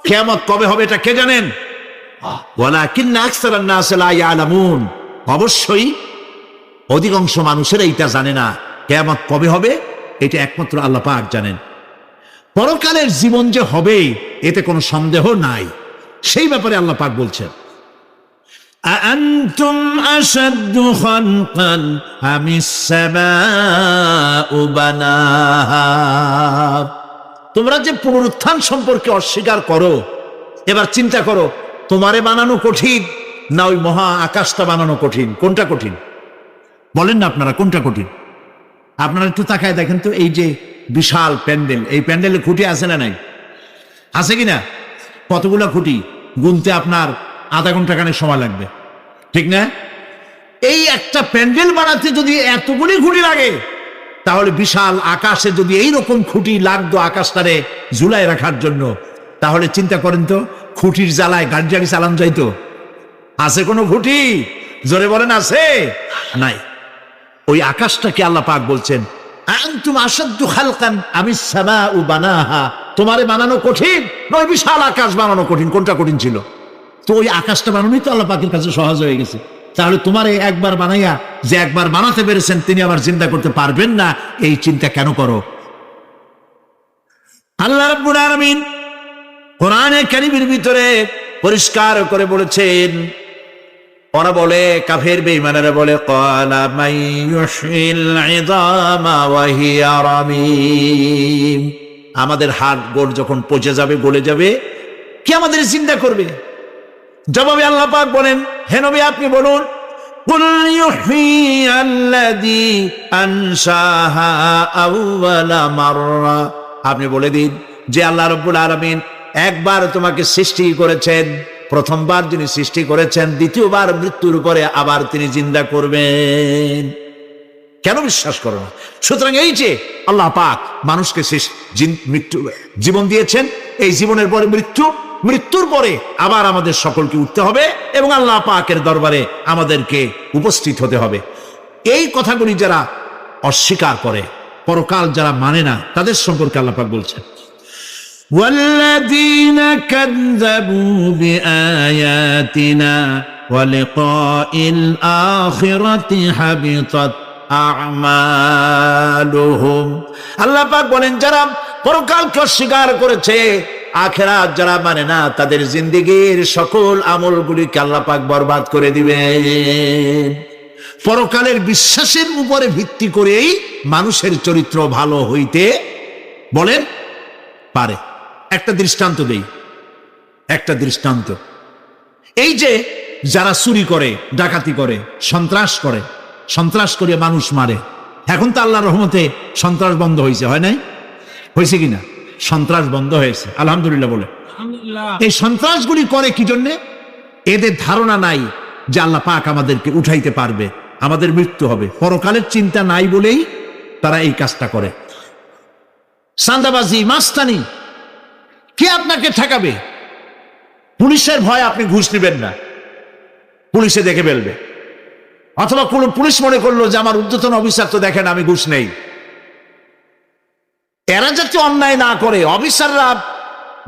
কিয়ামত কবে হবে এটা কে জানেন? ওয়ালাকিন্না আকসারান নাস লা ইয়ালামুন, অবশ্যই অধিকাংশ মানুষেরা এটা জানে না। কিয়ামত কবে হবে এটা একমাত্র আল্লাহ পাক জানেন। পরকালের জীবন যে হবে এতে কোনো সন্দেহ নাই, সেই ব্যাপারে আল্লাহ পাক বলছেন, আআনতুম আশাদ্দু খালকান আমিস সামাউ বানাহা। তোমরা যে পুনরুত্থান সম্পর্কে অস্বীকার করো, এবার চিন্তা করো, তোমারে বানানো কঠিন না ওই মহা আকাশটা বানানো কঠিন? কোনটা কঠিন বলেন না আপনারা, কোনটা কঠিন? আপনারা একটু তাকায় দেখেন তো, এই যে বিশাল প্যান্ডেল, এই প্যান্ডেলে খুঁটি আছে না নাই? আছে কিনা? কতগুলো খুঁটি গুনতে আপনার আধা ঘন্টা খানেক সময় লাগবে, ঠিক না? এই একটা প্যান্ডেল বানাতে যদি এতগুলি খুঁটি লাগে, তাহলে বিশাল আকাশে যদি এইরকম খুঁটি লাগতো আকাশটারে ঝুলাই রাখার জন্য, তাহলে চিন্তা করেন তো, খুঁটির জ্বালায় গাড়ি গাড়ি চালান যাইতো? আছে কোনো খুঁটি? জোরে বলেন আছে? নাই। ওই আকাশটাকে আল্লাহ পাক বলছেন আনতুম আশাদ্দু খালকান আমিস সামাউ বানাহা, তোমারে বানানো কঠিন নয় বিশাল আকাশ বানানো কঠিন? কোনটা কঠিন ছিল? তো ওই আকাশটা বানানোই তো আল্লাহ পাকের কাছে সহজ হয়ে গেছে। তাহলে তোমারে একবার বানাইয়া যে একবার বানাতে পেরেছেন তিনি আবার চিন্তা করতে পারবেন না, এই চিন্তা কেন করো? আল্লাহ রাব্বুল আলামিন কোরআনে কারীমের ভিতরে পরিষ্কার করে বলেছেন, ওরা বলে, কাফের বেঈমানেরা বলে, ক্বালা মান ইউহয়িল ইযামা ওয়া হিয়া রামীম, আমাদের হাড় গোড় যখন পচে যাবে, গলে যাবে, কে আমাদের চিন্তা করবে? জবাবে আল্লাহ পাক বলেন, হে নবী আপনি বলুন, কুল ইউহয়িয়াল্লাযী আনশাহা আউওয়ালা মাররা, আপনি বলে দিন যে আল্লাহ রাব্বুল আলামিন একবার তোমাকে সৃষ্টি করেছেন, প্রথমবার যিনি সৃষ্টি করেছেন দ্বিতীয়বার মৃত্যুর পরে আবার তিনি জিন্দা করবেন। কেন বিশ্বাস করো না? সুতরাং এই যে আল্লাহ পাক মানুষকে জীবন দিয়েছেন, এই জীবনের পরে মৃত্যু, মৃত্যুর পরে আবার আমাদের সকলকে উঠতে হবে এবং আল্লাহ পাকের দরবারে আমাদেরকে উপস্থিত হতে হবে। এই কথাগুলি যারা অস্বীকার করে, পরকাল যারা মানে না, তাদের সম্পর্কে আল্লাহ পাক বলছেন, والذين كذبوا بآياتنا ولقاء الآخرة حبطت أعمالهم, আল্লাহ পাক বলেন যারা পরকালকে অস্বীকার করেছে, আখিরাত যারা মানে না, তাদের জিন্দেগীর সকল আমলগুলিকে আল্লাহ পাক বরবাদ করে দিবেন। পরকালের বিশ্বাসের উপরে ভিত্তি করেই মানুষের চরিত্র ভালো হইতে বলেন পারে। একটা দৃষ্টান্ত দেই, একটা দৃষ্টান্ত। এই যে যারা চুরি করে, ডাকাতি করে, সন্ত্রাস করে মানুষ মারে, এখন তো আল্লাহর রহমতে সন্ত্রাস বন্ধ হয়েছে, হয় নাই? হয়েছে কিনা? সন্ত্রাস বন্ধ হয়েছে, আলহামদুলিল্লাহ বলে। এই সন্ত্রাসগুলি করে কি জন্যে? এদের ধারণা নাই যে আল্লাহ পাক আমাদেরকে উঠাইতে পারবে, আমাদের মৃত্যু হবে, পরকালের চিন্তা নাই বলেই তারা এই কাজটা করে। চাঁদাবাজি, মাস্তানি, কে আপনাকে ঠেকাবে? পুলিশের ভয় আপনি ঘুষ নেবেন না, পুলিশে দেখে ফেলবে। অথবা কোন পুলিশ মনে করলো যে আমার ঊর্ধ্বতন অফিসার তো দেখেন আমি ঘুষ নেই। এরা যাতে অন্যায় না করে, অফিসাররা,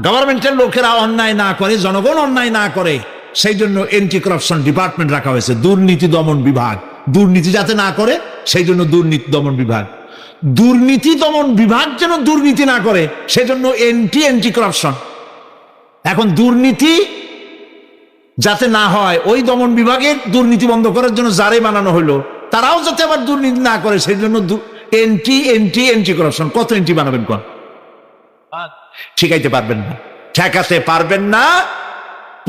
গভর্নমেন্টের লোকেরা অন্যায় না করে, জনগণ অন্যায় না করে, সেই জন্য এন্টি করাপশন ডিপার্টমেন্ট রাখা হয়েছে, দুর্নীতি দমন বিভাগ। দুর্নীতি যাতে না করে সেই জন্য দুর্নীতি দমন বিভাগ। দুর্নীতি দমন বিভাগ যেন দুর্নীতি না করে সেজন্য এন্টি করাপশন। এখন দুর্নীতি যাতে না হয়, ওই দমন বিভাগের দুর্নীতি বন্ধ করার জন্য যারে বানানো হলো, তারাও যাতে আবার দুর্নীতি না করে সেই জন্য এন্টি করাপশন। কত এন্টি বানাবেন কোন? ঠিকাইতে পারবেন না, ঠেকাতে পারবেন না।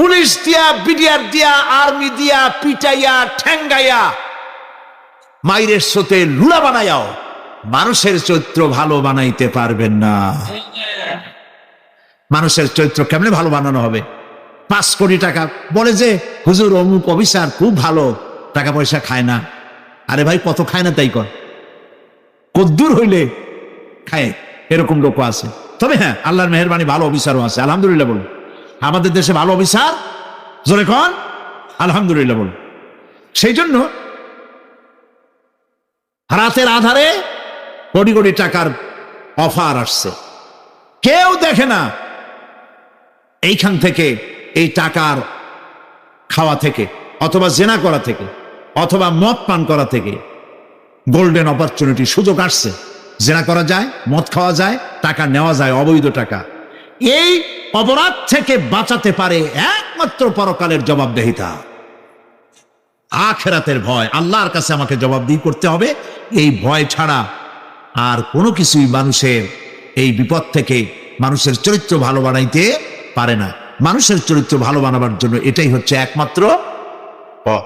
পুলিশ দিয়া, বিডিআর দিয়া, আর্মি দিয়া পিটাইয়া, ঠ্যাঙ্গাইয়া, মাইরের সোতে লুলা বানাইয়াও মানুষের চরিত্র ভালো বানাইতে পারবেন না। মানুষের চরিত্র কেমনে ভালো বানানো হবে? 5 কোটি টাকা বলে যে হুজুর অমুক অফিসার খুব ভালো, টাকা পয়সা খায় না। আরে ভাই কত খায় না তাই কর, কদ্দুর হইলে খায়, এরকম লোক আছে। তবে হ্যাঁ, আল্লাহর মেহেরবানি ভালো অফিসারও আছে, আলহামদুলিল্লাহ বলুন। আমাদের দেশে ভালো অফিসার, জোরে কন আলহামদুলিল্লাহ বলুন। সেই জন্য রাতের আধারে কোটি কোটি টাকার অফার আসছে, কেউ দেখে না। এইখান থেকে, এই টাকার খাওয়া থেকে, অথবা জেনা করা থেকে, অথবা মদ পান করা থেকে গোল্ডেন অপরচুনিটি, সুযোগ আসছে। জেনা করা যায়, মদ খাওয়া যায়, টাকা নেওয়া যায়, অবৈধ টাকা। এই অপরাধ থেকে বাঁচাতে পারে একমাত্র পরকালের জবাবদেহিতা, আখিরাতের ভয়। আল্লাহর কাছে আমাকে জবাবদিহি করতে হবে, এই ভয় ছাড়া আর কোনো কিছুই মানুষের এই বিপদ থেকে মানুষের চরিত্র ভালো বানাইতে পারে না। মানুষের চরিত্র ভালো বানাবার জন্য এটাই হচ্ছে একমাত্র পথ।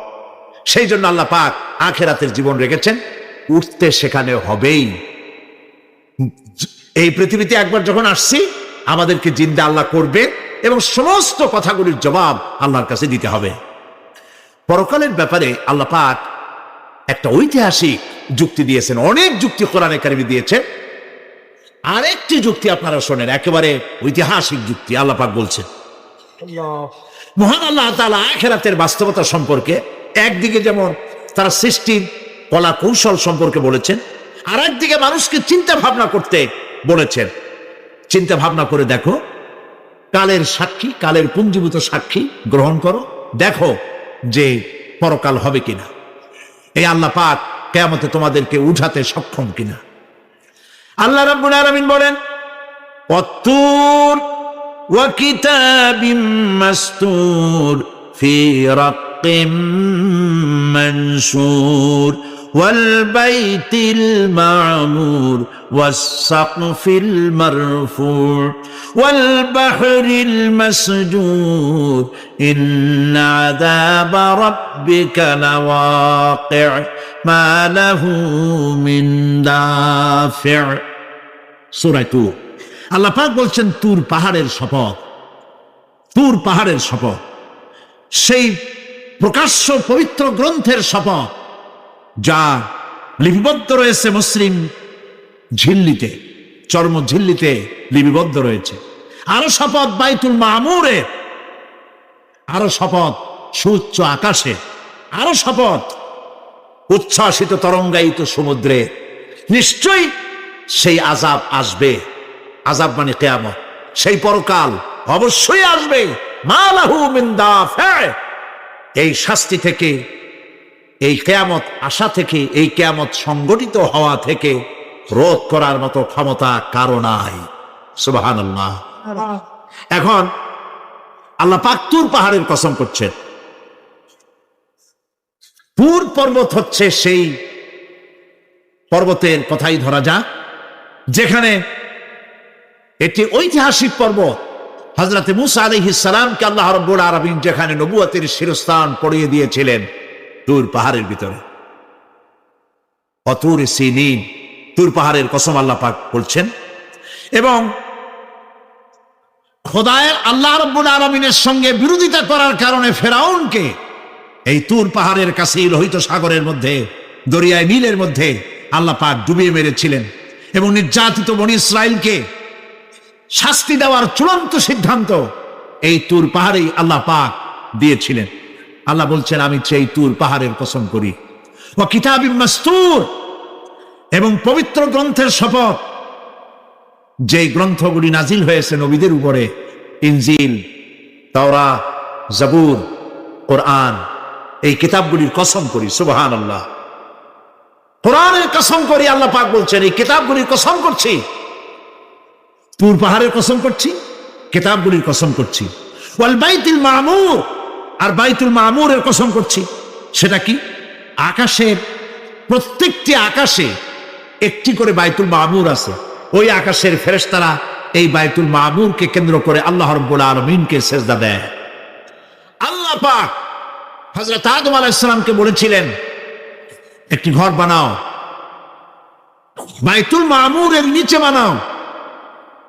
সেই জন্য আল্লাহ পাক আখিরাতের জীবন রেখেছেন, উঠতে সেখানে হবেই। এই পৃথিবীতে একবার যখন আসছি, আমাদেরকে জিন্দা আল্লাহ করবে এবং সমস্ত কথাগুলির জবাব আল্লাহর কাছে দিতে হবে। পরকালের ব্যাপারে আল্লাহ পাক একটা ঐতিহাসিক যুক্তি দিয়েছেন, অনেক যুক্তি কোরআনে কারিমে দিয়েছে। আরেকটি যুক্তি আপনারা শোনেন, একেবারে ঐতিহাসিক যুক্তি। আল্লাহ পাক বলছেন, মহান আল্লাহ তাআলা আখিরাতের বাস্তবতা সম্পর্কে একদিকে যেমন তারা সৃষ্টির কলা কৌশল সম্পর্কে বলেছেন, আর একদিকে মানুষকে চিন্তা ভাবনা করতে বলেছেন। চিন্তা ভাবনা করে দেখো, কালের সাক্ষী, কালের পুঞ্জীভূত সাক্ষী গ্রহণ করো, দেখো যে পরকাল হবে কিনা, এই আল্লাহ পাক কিয়ামতে তোমাদেরকে উঠাতে সক্ষম কিনা। আল্লাহ রাব্বুল আলামিন বলেন, ওয়াত্তুর ওয়া কিতাবিম মাসতুর ফি রাক্কিম মানশুর ওয়াল বাইতিল মা'মুর ওয়াস সাকফিল মারফু' ওয়াল বাহরিল মাসজুর ইন্না আযাবা রাব্বিকা লাওয়াকি' মা লাহু মিন দাফি'। সূরা তুর। আল্লাহ পাক বলছেন, তুর পাহাড়ের শপথ, তুর পাহাড়ের শপথ, সেই প্রকাশ্য পবিত্র গ্রন্থের শপথ যা লিপিবদ্ধ রয়েছে মুসলিম ঝিল্লিতে, চর্ম ঝিল্লিতে লিপিবদ্ধ রয়েছে। আরো শপথ বাইতুল মামুরে, আরো শপথ সুউচ্চ আকাশে, আরো শপথ উচ্ছ্বাসিত তরঙ্গায়িত সমুদ্রে। নিশ্চয়ই সেই আযাব আসবে, আযাব মানে কিয়ামত, সেই পরকাল অবশ্যই আসবে। মা লাহু মিন দাফি', এই শাস্তি থেকে, এই কিয়ামত আসা থেকে, এই কিয়ামত সংগঠিত হওয়া থেকে রোধ করার মতো ক্ষমতা কারো নাই। সুবহানাল্লাহ। এখন আল্লাহ পাক তুর পাহাড়ের কসম করছেন। তুর পর্বত হচ্ছে সেই পর্বতের কথাই ধরা যাক, যেখানে একটি ঐতিহাসিক পর্বত, হযরত মূসা আলাইহিস সালামকে আল্লাহ রাব্বুল আলামিন যেখানে নবুয়তের শিরস্থান পড়িয়ে দিয়েছিলেন, তুর পাহাড়ের ভিতরে। অতুর সিনিন, তুর পাহাড়ের কসম আল্লাহ পাক বলছেন। এবং খোদায়ের আল্লাহ রাব্বুল আলামিনের সঙ্গে বিরোধিতা করার কারণে ফেরাউনকে এই তুর পাহাড়ের কাছেই লোহিত সাগরের মধ্যে, দরিয়ায় নীলের মধ্যে আল্লাহ পাক ডুবিয়ে মেরেছিলেন। এবং নির্যাতিত বনী ইসরাইলকে শাস্তি দেওয়ার চূড়ান্ত সিদ্ধান্ত এই তুর পাহাড়েই আল্লাহ পাক দিয়েছিলেন। আল্লাহ বলছেন, আমি সেই তুর পাহাড়ের কসম করি। ওয়া কিতাবিম মাসতুর, এবং পবিত্র গ্রন্থের শপথ, যে গ্রন্থগুলি নাজিল হয়েছে নবীদের উপরে, ইনজিল, তাওরাত, জাবুর, কোরআন, এই কিতাবগুলির কসম করি। সুবহানাল্লাহ। কোরআনের কসম করি, আল্লাহ পাক বলছেন, এই কিতাবগুলির কসম করছি, তুর পাহাড়ের কসম করছি, কিতাবগুলির কসম করছি। ওয়াল বাইতুল মা'মুর, আর বাইতুল মা'মুরের কসম করছি। সেটা কি? আকাশের প্রত্যেকটি আকাশে একটি করে বাইতুল মা'মুর আছে। ওই আকাশের ফেরেশতারা এই বাইতুল মা'মুরকে কেন্দ্র করে আল্লাহ রাব্বুল আলামিনকে সেজদা দেয়। আল্লাহ পাক হযরত আদম আলাইহিস সালামকে বলেছিলেন, একটি ঘর বানাও, বাইতুল মা'মুরের নিচে বানাও।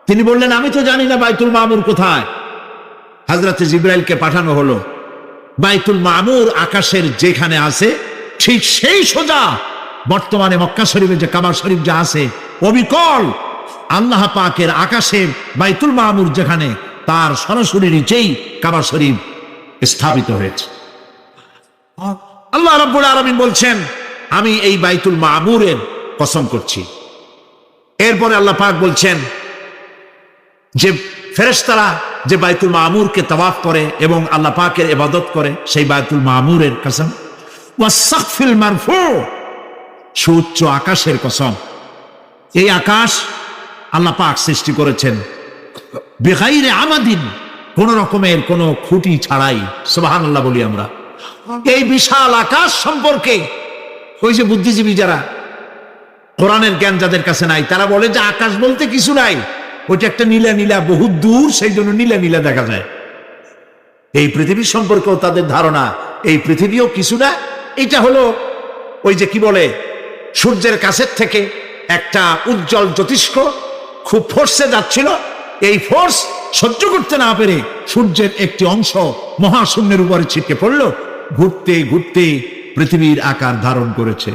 তিনি বললেন, আমি তো জানি না বাইতুল মা'মুর কোথায়। হযরত জিবরাইলকে পাঠানো হলো। বাইতুল মা'মুর আকাশের যেখানে আছে, ঠিক সেই সোজা বর্তমানে মক্কা শরীফে যে কাবা শরীফ যা আছে, অবিকল আল্লাহ পাকের আকাশে বাইতুল মা'মুর যেখানে, তার সরাসরি নিচেই কাবা শরীফ স্থাপিত হয়েছে। আল্লাহ রাব্বুল আলামিন বলছেন, আমি এই বাইতুল মা'মুরের কসম করছি। এরপরে আল্লাহ পাক বলছেন যে ফেরেশতারা যে বাইতুল মা'মুরকে তাওয়াফ করে এবং আল্লাহ পাকের ইবাদত করে, সেই বাইতুল মা'মুরের কসম। ওয়াস সাকফিল মারফু', সুউচ্চ আকাশের কসম। এই আকাশ আল্লাহ পাক সৃষ্টি করেছেন বিগাইরে আমাদিন, কোন রকমের কোন খুঁটি ছাড়াই। সুবহানাল্লাহ বলি আমরা। এই বিশাল আকাশ সম্পর্কে ওই যে বুদ্ধিজীবী যারা, কোরআনের জ্ঞান যাদের কাছে নাই, তারা বলে যে আকাশ বলতে কিছু নাই, ওইটা একটা নীলা নীলা, বহুত দূর, সেই জন্য নীলা নীলা দেখা যায়। এই পৃথিবী সম্পর্কেও তাদের ধারণা, এই পৃথিবীও কিছু না, এটা হলো ওই যে কি বলে, সূর্যের কাছের থেকে একটা উজ্জ্বল জ্যোতিষ্ক খুব ফোর্সে যাচ্ছিল, এই ফোর্স সহ্য করতে না পেরে সূর্যের একটি অংশ মহাশূন্যের উপরে ছিটকে পড়লো। ঘুরতে ঘুরতে পৃথিবীর আকার ধারণ করেছে।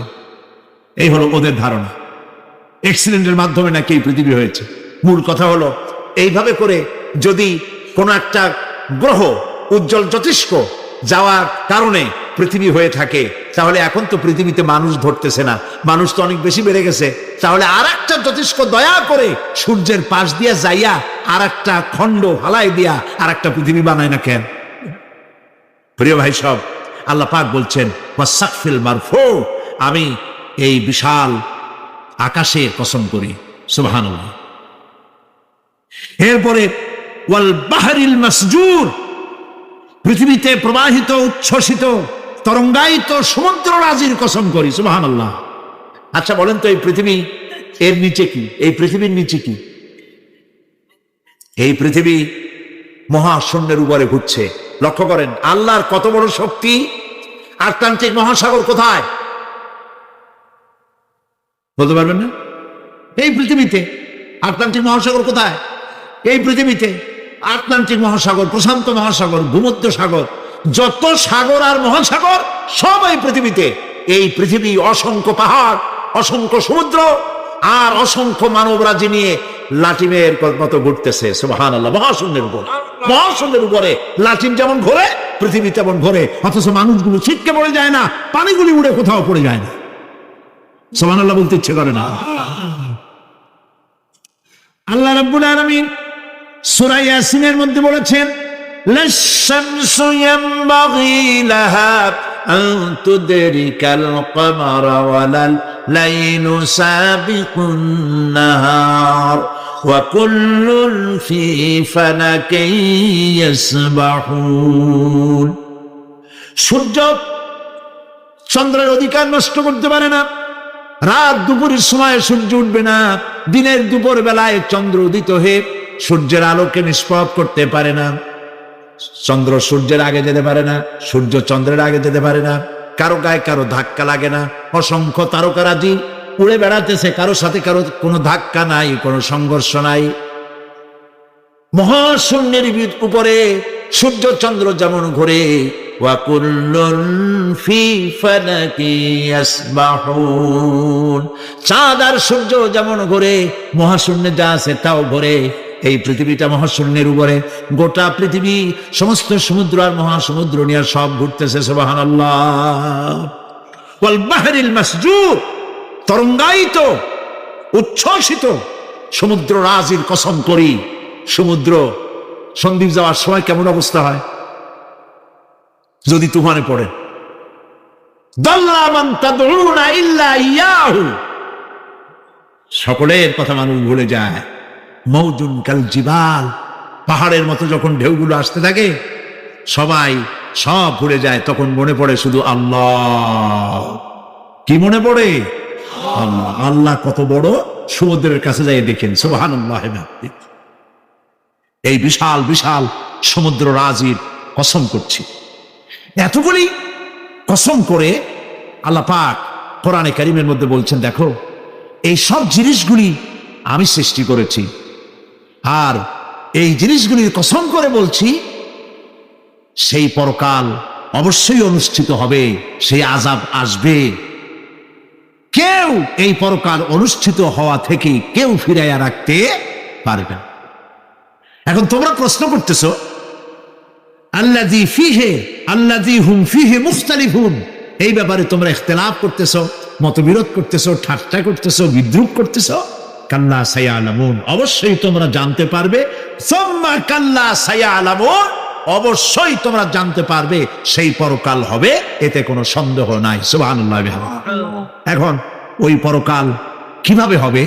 এই হলো ওদের ধারণা, এক্সিডেন্টের মাধ্যমে নাকি এই পৃথিবী হয়েছে। মূল কথা হলো এইভাবে করে যদি কোনো একটা গ্রহ উজ্জ্বল জ্যোতিষ্ক যাওয়ার কারণে পৃথিবী হয়ে থাকে, তাহলে এখন তো পৃথিবীতে মানুষ ধরতেছে না, মানুষ তো অনেক বেশি বেড়ে গেছে, তাহলে আর একটা জ্যোতিষ্ক দয়া করে সূর্যের পাশ দিয়া যাইয়া আর একটা খণ্ড হালাই দিয়া আর একটা পৃথিবী বানায় না কেন? প্রিয় ভাই সব, আল্লাহ পাক বলছেন ওয়াসাকফিল মারফু, আমি এই বিশাল আকাশের কসম করি। সুবহানাল্লাহ। এরপরে ওয়াল বাহরিল মাসজুর, পৃথিবীতে প্রবাহিত উচ্ছ্বসিত তরঙ্গায়িত সমুদ্র রাজির কসম করি। সুবহানাল্লাহ। আচ্ছা বলেন তো, এই পৃথিবী এর নিচে কি? এই পৃথিবীর নিচে কি? এই পৃথিবী মহাশূন্যের উপরে ঘুরছে। লক্ষ্য করেন আল্লাহর কত বড় শক্তি। আটলান্টিক মহাসাগর কোথায় বলতে পারবেন না? এই পৃথিবীতে। আটলান্টিক মহাসাগর কোথায়? এই পৃথিবীতে। আটলান্টিক মহাসাগর, প্রশান্ত মহাসাগর, ভূমধ্য সাগর, যত সাগর আর মহাসাগর সব এই পৃথিবীতে। এই পৃথিবী অসংখ্য পাহাড়, অসংখ্য সমুদ্র আর অসংখ্য মানবরাজি নিয়ে লাটিমের মতো ঘুরতেছে। সুবহানাল্লাহ। মহাশূন্যের উপর, মহাশূন্যের উপরে লাটিম যেমন ঘোরে, পৃথিবী তেমন ঘোরে, অথচ মানুষগুলো ছিটকে পড়ে যায় না, পানিগুলি উড়ে কোথাও পড়ে যায় না। সুবহানাল্লাহ বলতে ইচ্ছে করে না। আল্লাহ রাব্বুল আলামিন সূরা ইয়াসিনের মধ্যে বলেছেন লাশ-শামসু ইয়ানবাগি লাহা আন তুদরিকাল কমারা ওয়ালাল লাইলু সাবিকুন নাহার ওয়া কুল্লুন ফি ফালাকিন ইয়াসবাহুন। সূর্য চন্দ্রের অধিকার নষ্ট করতে পারে না। রাত দুপুরের সময় সূর্য উঠবে না, দিনের দুপুর বেলায় চন্দ্র উদিত হয়ে সূর্যের আলোকে নিষ্প্রভ করতে পারে না। চন্দ্র সূর্যের আগে যেতে পারে না, সূর্য চন্দ্রের আগে যেতে পারে না। কারো গায়ে কারো ধাক্কা লাগে না। অসংখ্য তারকারাজি উড়ে বেড়াতেছে, কারো সাথে কারো কোনো ধাক্কা নাই, কোনো সংঘর্ষ নাই। মহাশূন্যের উপরে সূর্য চন্দ্র যেমন ঘোরে, ওয়া কুল্লুন ফি ফালাকি ইয়াসবাহুন, চাঁদ আর সূর্য যেমন ঘোরে, মহাশূন্যে যা আছে তাও ঘোরে। এই পৃথিবীটা মহাশূন্যের উপরে, গোটা পৃথিবী, সমস্ত সমুদ্র আর মহাসমুদ্র নিয়ে সব ঘুরতেছে। সুবহানাল্লাহ। ওয়াল বাহরিল মাসজুর, তরঙ্গায়িত উচ্ছ্বসিত সমুদ্র রাজির কসম করি। সমুদ্র সন্দ্বীপ যাওয়ার সময় কেমন অবস্থা হয় যদি তুফানে পড়ে? দাল্লা মান তাদউনা ইল্লা ইয়াহু, সকলের কথা মানুষ ভুলে যায়। মওজুন কাল জিবাল, পাহাড়ের মতো যখন ঢেউগুলো আসতে থাকে সবাই সব ভুলে যায়, তখন মনে পড়ে শুধু আল্লাহ। কি মনে পড়ে? আল্লাহ। আল্লাহ কত বড়, সমুদ্রের কাছে যাই দেখেন। সুবহানাল্লাহ। এই বিশাল বিশাল সমুদ্র রাজির কসম করছি। এতগুলি কসম করে আল্লাহ পাক কোরআনে কারীমের মধ্যে বলছেন, দেখো এই সব জিনিসগুলি আমি সৃষ্টি করেছি, আর এই জিনিসগুলির কসম করে বলছি সেই পরকাল অবশ্যই অনুষ্ঠিত হবে, সেই আযাব আসবে। কেউ এই পরকাল অনুষ্ঠিত হওয়া থেকে কেউ ফিরাইয়া রাখতে পারবে না। এখন তোমরা প্রশ্ন করতেছ আল্লাযী ফীহি আল্লাযী হুম ফীহি মুখতালিফুন, এই ব্যাপারে তোমরা ইখতিলাফ করতেছ, মতবিরোধ করতেছ, ঠাট্টা করতেছ, বিদ্রূপ করতেছ। কাল্লা সায়ালামুন, অবশ্যই তোমরা জানতে পারবে। সুম্মা কাল্লা সায়ালামুন, অবশ্যই তোমরা জানতে পারবে সেই পরকাল হবে, এতে কোনো সন্দেহ নাই। সুবহানাল্লাহ। এখন ওই পরকাল কিভাবে হবে,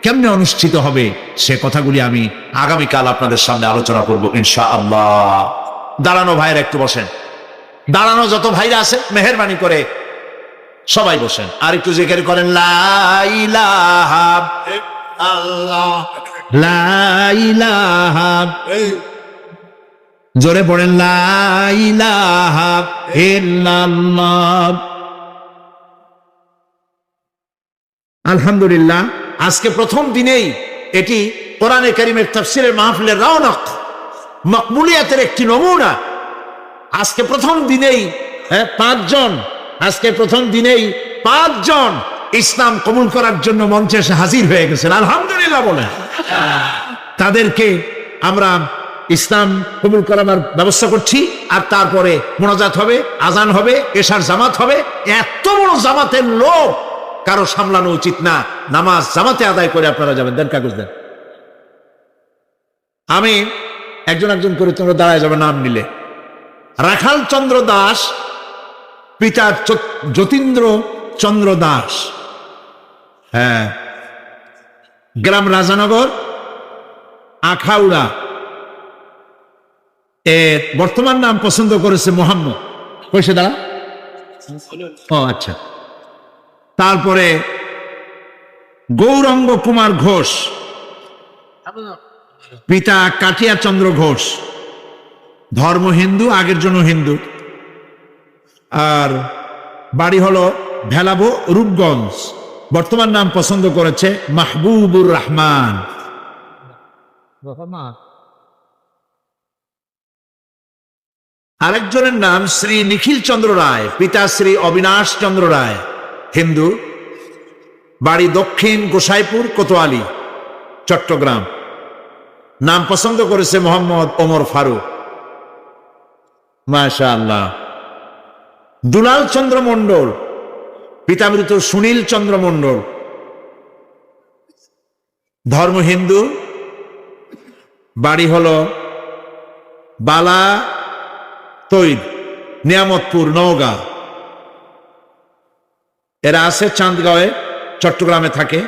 কেমনে অনুষ্ঠিত হবে, সে কথাগুলি আমি আগামীকাল আপনাদের সামনে আলোচনা করব ইনশাআল্লাহ। দাঁড়ানো ভাইরা একটু বসেন, দাঁড়ানো যত ভাইরা আছে মেহেরবানি করে সবাই বসেন, আর একটু জিকির করেন লা ইলাহা ইল্লাল্লাহ, লা ইলাহা, জোরে পড়েন লা ইলাহা ইল্লাল্লাহ। আলহামদুলিল্লাহ, আজকে প্রথম দিনেই এটি কোরআনে কারীমের তাফসীরের মাহফিলের রওনক, মকবুলিয়াতের একটি নমুনা। আজকে প্রথম দিনেই 5 জন আজকে প্রথম দিনেই 5 জন ইসলাম কবুল করার জন্য মঞ্চে এসে হাজির হয়ে গেছেন, আলহামদুলিল্লাহ বলেন। তাদেরকে আমরা ইসলাম কবুল করাবার ব্যবস্থা করছি, আর তারপরে মোনাজাত হবে, আজান হবে, এশার জামাত হবে। এত বড় জামাতের লোক কারো সামলানো উচিত না। নামাজ জামাতে আদায় করে আপনারা যাবেন। দেন কাগজ দেন। আমি একজন একজন করে তোমরা দাঁড়ায় যাবে নাম নিলে। রাখাল চন্দ্র দাস, পিতা যতীন্দ্র চন্দ্র দাস, হ্যাঁ, গ্রাম রাজানগর, আখাউড়া। এর বর্তমান নাম পছন্দ করেছে মোহাম্মদ। কইছে দাঁড়া, ও আচ্ছা। তারপরে গৌরঙ্গ কুমার ঘোষ, পিতা কাটিয়া চন্দ্র ঘোষ, ধর্ম হিন্দু, আগের জন্য হিন্দু, আর বাড়ি হলো ভেলাবো, রূপগঞ্জ। বর্তমান নাম পছন্দ করেছে মাহবুবুর রহমান। আরেকজনের নাম শ্রী নিখিল চন্দ্র রায়, পিতা শ্রী অবিনাশ চন্দ্র রায়, হিন্দু, বাড়ি দক্ষিণ গোসাইপুর, কোতোয়ালি, চট্টগ্রাম। নাম পছন্দ করেছে মোহাম্মদ ওমর ফারুক। মাশাআল্লাহ। দুলাল চন্দ্র মণ্ডল, পিতা মৃত সুনীল চন্দ্র মণ্ডল, ধর্ম হিন্দু, বাড়ি হলো বালা তৈর, নিয়ামতপুর, নওগাঁ। এরা আছে চাঁদগাঁওয়ে, চট্টগ্রামে থাকে।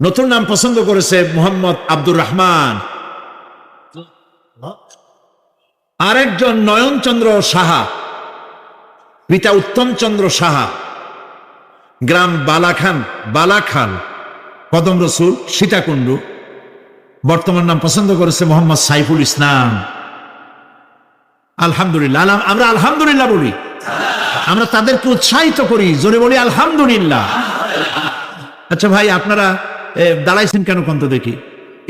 নতুন নাম পছন্দ করেছে মোহাম্মদ আব্দুর রহমান। আরেকজন নয়ন চন্দ্র সাহা, পিতা উত্তম চন্দ্র সাহা, গ্রাম বালাখাল, কদম রসুল, সীতাকুণ্ডু। বর্তমান নাম পছন্দ করেছে মোহাম্মদ সাইফুল ইসলাম। আলহামদুলিল্লাহ। আমরা আলহামদুলিল্লাহ বলি, আমরা তাদেরকে উৎসাহিত করি, জোরে বলি আলহামদুলিল্লাহ। আচ্ছা ভাই, আপনারা দাঁড়াইছেন কেন কন্ত দেখি?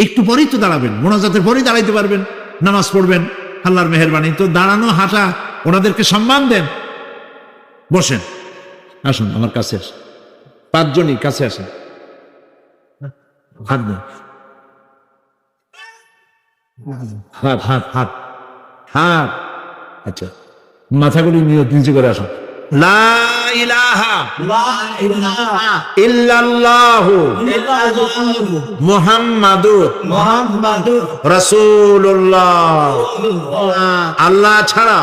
একটু পরেই তো দাঁড়াবেন, মোনাজাতের পরেই দাঁড়াইতে পারবেন, নামাজ পড়বেন, আল্লাহর মেহেরবানি। তো দাঁড়ানো, হাঁটা, ওনাদেরকে সম্মান দেন। বসেন, আসুন আমার কাছে, 5 জনই কাছে আসেন। হাত দেন, হাত হাত হাত হাত। আচ্ছা, মাথাগুলি নিচে করে আসুন। লা ইলাহা ইল্লাল্লাহু মুহাম্মাদুর রাসূলুল্লাহ। আল্লাহ ছাড়া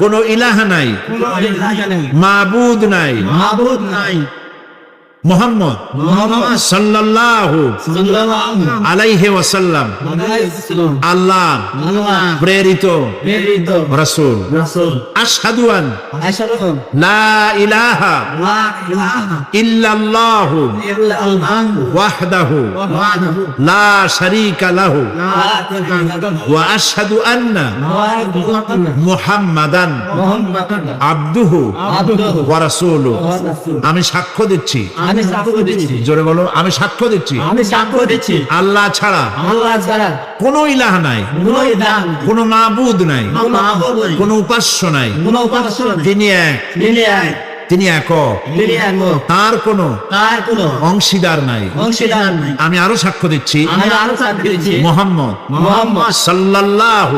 কোনো ইলাহা নাই, মাবুদ নাই। মুহাম্মদ সাল্লাল্লাহু আলাইহি ওয়াসাল্লাম আল্লাহ প্রেরিত রাসূল। আশহাদু আন লা ইলাহা ইল্লাল্লাহু ওয়াহদাহু লা শারীকা লাহু ওয়া আশহাদু আন্না মুহাম্মাদান আবদুহু ওয়া রাসূলুহু। আমি সাক্ষ্য দিচ্ছি, জোরে বলো, আমি সাক্ষ্য দিচ্ছি আল্লাহ ছাড়া কোন ইলাহ নাই, কোন মাবুদ নাই, কোন উপাস্য নাই। তিনি এক, তার কোন অংশীদার নাই। আমি আরো সাক্ষ্য দিচ্ছি মুহাম্মদ সাল্লাল্লাহু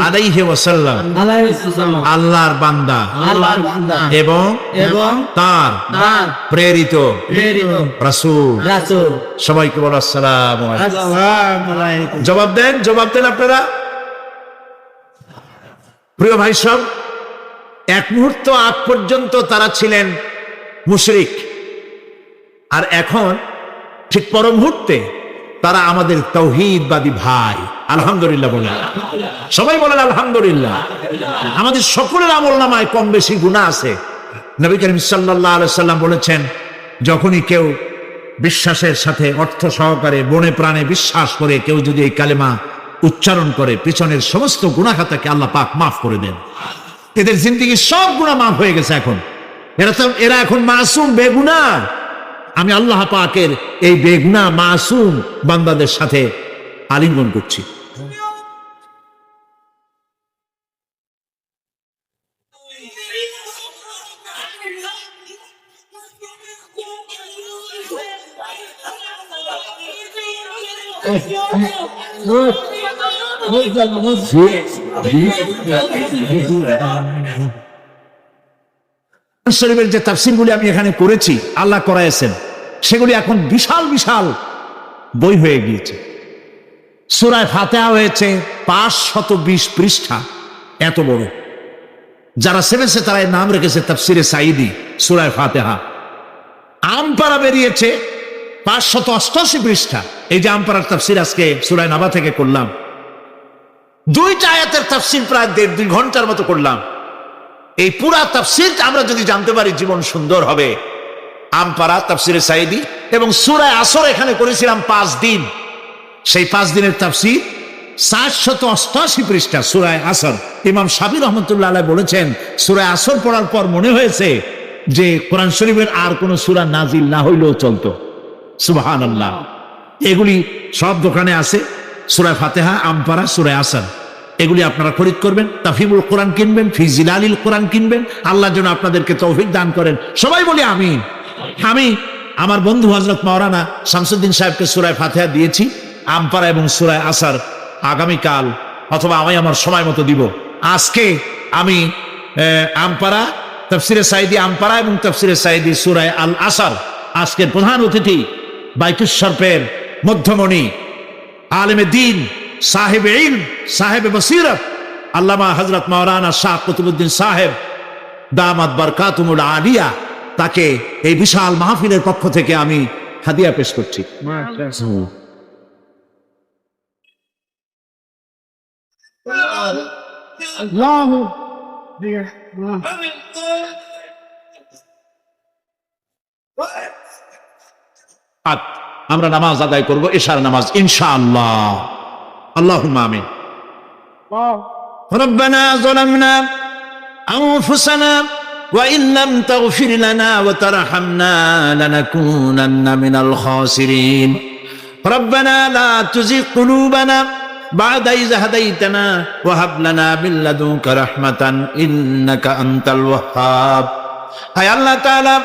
আলাইহি ওয়াসাল্লাম আল্লাহর বান্দা এবং তার প্রেরিত রাসূল। সবাইকে বলো আসসালামু আলাইকুম। জবাব দেন আপনারা। প্রিয় ভাই সব, এক মুহূর্ত আগ পর্যন্ত তারা ছিলেন মুশরিক, আর এখন ঠিক পর মুহূর্তে তারা আমাদের তাওহীদবাদী ভাই। আলহামদুলিল্লাহ বলেন, সবাই বলেন আলহামদুলিল্লাহ। আমাদের সকলের আমলনামায় কম বেশি গুনাহ আছে। নবী করিম সাল্লাল্লাহু আলাইহি সাল্লাম বলেছেন, যখনই কেউ বিশ্বাসের সাথে অর্থ সহকারে বনে প্রাণে বিশ্বাস করে কেউ যদি এই কালেমা উচ্চারণ করে, পিছনের সমস্ত গুনাহ খাতাকে আল্লাহ পাক মাফ করে দেন। এদের জিন্দেগির সব গুনাহ মাফ হয়ে গেছে। এখন এরা এখন মাসুম, বেগুনাহ। আমি আল্লাহ পাকের এই বেগুনাহ মাসুম বান্দাদের সাথে আলিঙ্গন করছি। শরীফের যে তাফসীরগুলি আমি এখানে করেছি, আল্লাহ করাইছেন, সেগুলি এখন বিশাল বিশাল বই হয়ে গিয়েছে। সূরা ফাতিহা হয়েছে 520 পৃষ্ঠা, এত বড়। যারা সেভেন্সে তারা এর নাম রেখেছে তাফসিরে সাঈদী সূরা ফাতিহা। আমপারা বেরিয়েছে 588 পৃষ্ঠা। এই যে আমপারার তাফসির আজকে সূরা নাবা থেকে করলাম, 2টা আয়াতের তাফসির প্রায় 1.5-2 ঘন্টার মতো করলাম। এই পুরা তাফসির আমরা যদি জানতে পারি, জীবন সুন্দর হবে। আমপারা, তাফসিরে সাঈদী এবং সূরা আসর এখানে করেছিলাম 5 দিন। সেই 5 দিনের তাফসির 788 পৃষ্ঠা সূরা আসর। ইমাম শাফিঈ রহমাতুল্লাহ আলাইহি বলেছেন, সূরা আসর পড়ার পর মনে হয়েছে যে কোরআন শরীফের আর কোন সূরা নাজিল না হইলেও চলতো। সুবহানাল্লাহ। এগুলি সব দোকানে আছে, সূরা ফাতিহা, আমপারা, সূরা আসর। এগুলি আপনারা খরিদ করবেন। তাফহিমুল কোরআন কিনবেন, ফি জিলালিল কোরআন কিনবেন। আল্লাহ যেন আপনাদেরকে তৌফিক দান করেন। সবাই বলি আমিন। আমি আমার বন্ধু হযরত মাওলানা শামসুদ্দিন সাহেবকে সূরা ফাতিহা দিয়েছি, আমপারা এবং সূরা আসর আগামীকাল অথবা আমি আমার সময় মতো দিব। আজকে আমি আমপারা, তাফসিরে সাঈদী আমপারা এবং তাফসিরে সাঈদী সূরা আল আসর। আজকের প্রধান অতিথি বাইতুশ শরফের মধ্যমণি, আলেমে দ্বীন, সাহেব ইলম, সাহেব বসিরত, আল্লামা হযরত মাওলানা শাহ কুতুবউদ্দিন সাহেব দামাত বারকাতুহুল আলিয়া, তাকে এই বিশাল মাহফিলের পক্ষ থেকে আমি হাদিয়া পেশ করছি। আমরা নামাজ আদায় করব, ইশার নামাজ ইনশাআল্লাহ। আল্লাহুম্মা আমিন। রব্বানা যালামনা আনফুসানা ওয়া ইন লাম তাগফির লানা ওয়া তারহামনা লানাকুনান্না মিনাল খাসিরিন। রব্বানা লা তুযিগ কুলুবানা বা'দা ইয হাদাইতানা ওয়া হাব লানা মিন লাদুনকা রাহমাতান ইন্নাকা আনতাল ওয়াহ্হাব। হায় আল্লাহ তাআলা,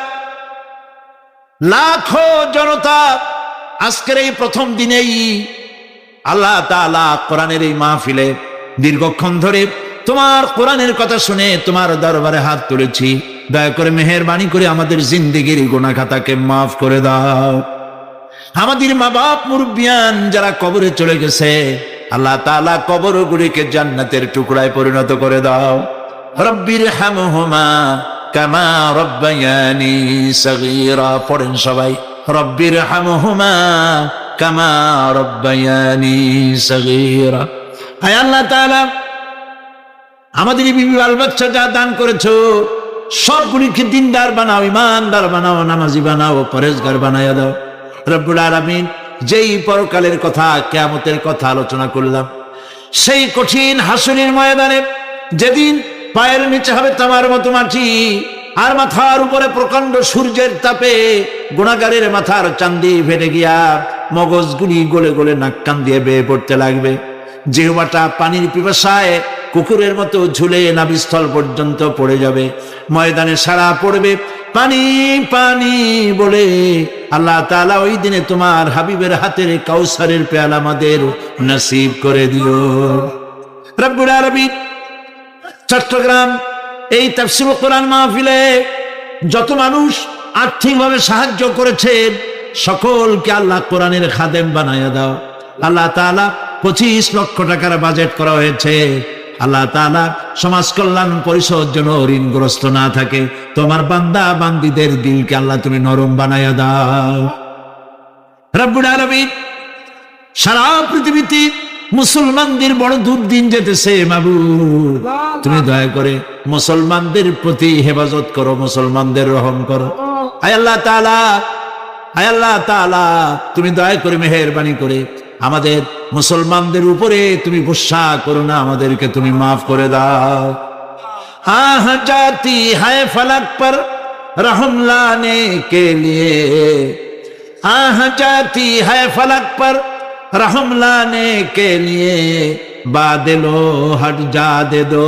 লাখো জনতা আজকের এই প্রথম দিনেই আল্লাহ তাআলা কোরআনের এই মাহফিলে দীর্ঘক্ষণ ধরে তোমার কোরআনের কথা শুনে তোমার দরবারে হাত তুলেছি। দয়া করে মেহেরবানি করে আমাদের জিন্দেগির গুনাহ খাতাকে মাফ করে দাও। আমাদের মা বাপ মুরব্বিয়ান যারা কবরে চলে গেছে, আল্লাহ তাআলা কবরগুলিকে জান্নাতের টুকরায় পরিণত করে দাও। রব্বির হামহুমা কামা রব্বায়ানি সগীরা। পড়েন সবাই, রব্বির হামহুমা কামা রব্বায়ানি সগীরা। হায় আল্লাহ তাআলা, আমাদের বিবি বাল বাচ্চা যা দান করেছো সবগুলিকে দিনদার বানাও, ইমানদার বানাও, নামাজি বানাও, পরেজগার বানাইয়া দাও। রব্বুল আলামিন, যেই পরকালের কথা, কিয়ামতের কথা আলোচনা করলাম, সেই কঠিন হাসরের ময়দানে যেদিন পায়ের নিচে হবে তামার মতো মাটি, আর মাথার উপরে প্রকাণ্ড সূর্যের তাপে গুনাহগারের মাথার চান্দি ফেটে গিয়া মগজগুলি গলে গলে নাক কান দিয়ে বেয়ে পড়তে লাগবে। জিহ্বাটা পানির পিপাসায় কুকুরের মতো ঝুলে নাভিস্থল পর্যন্ত পড়ে যাবে। ময়দানে সারা পড়বে পানি পানি বলে। আল্লাহ তাআলা ওই দিনে তোমার হাবিবের হাতের কাউসারের পেয়ালা আমাদের নসিব করে দিও। রব্বুল আলামিন, চট্টগ্রাম এই তাফসীরুল কোরআন মাহফিলে যত মানুষ আর্থিকভাবে সাহায্য করেছেন সকলকে আল্লাহ কোরআনের খাদেম বানায়া দাও। আল্লাহ তাআলা 25 লক্ষ টাকার বাজেট করা হয়েছে। আল্লাহ তাআলা সমাজ কল্যাণ পরিষদ যেন ঋণগ্রস্ত না থাকে। তোমার বান্দা বান্দীদের দিলকে আল্লাহ তুমি নরম বানায়া দাও। রব্বুল আলামিন, সারা পৃথিবীতে মুসলমানদের বড় দুর্দিন যেতেছে মাবুদ, তুমি দয়া করে মুসলমানদের প্রতি হেফাজত করো, মুসলমানদের রহম করো। আয় আল্লাহ তাআলা, আয় আল্লাহ তাআলা, তুমি দয়া করে মেহেরবানি করে আমাদের মুসলমানদের উপরে তুমি গুসা করো না, আমাদেরকে তুমি মাফ করে দাও। আহ জাতি হ্যায় ফলক পর রহম লানে কে লিয়ে, আহ জাতি হ্যায় ফলক পর रहम लाने के लिए बादलो हट जा दे दो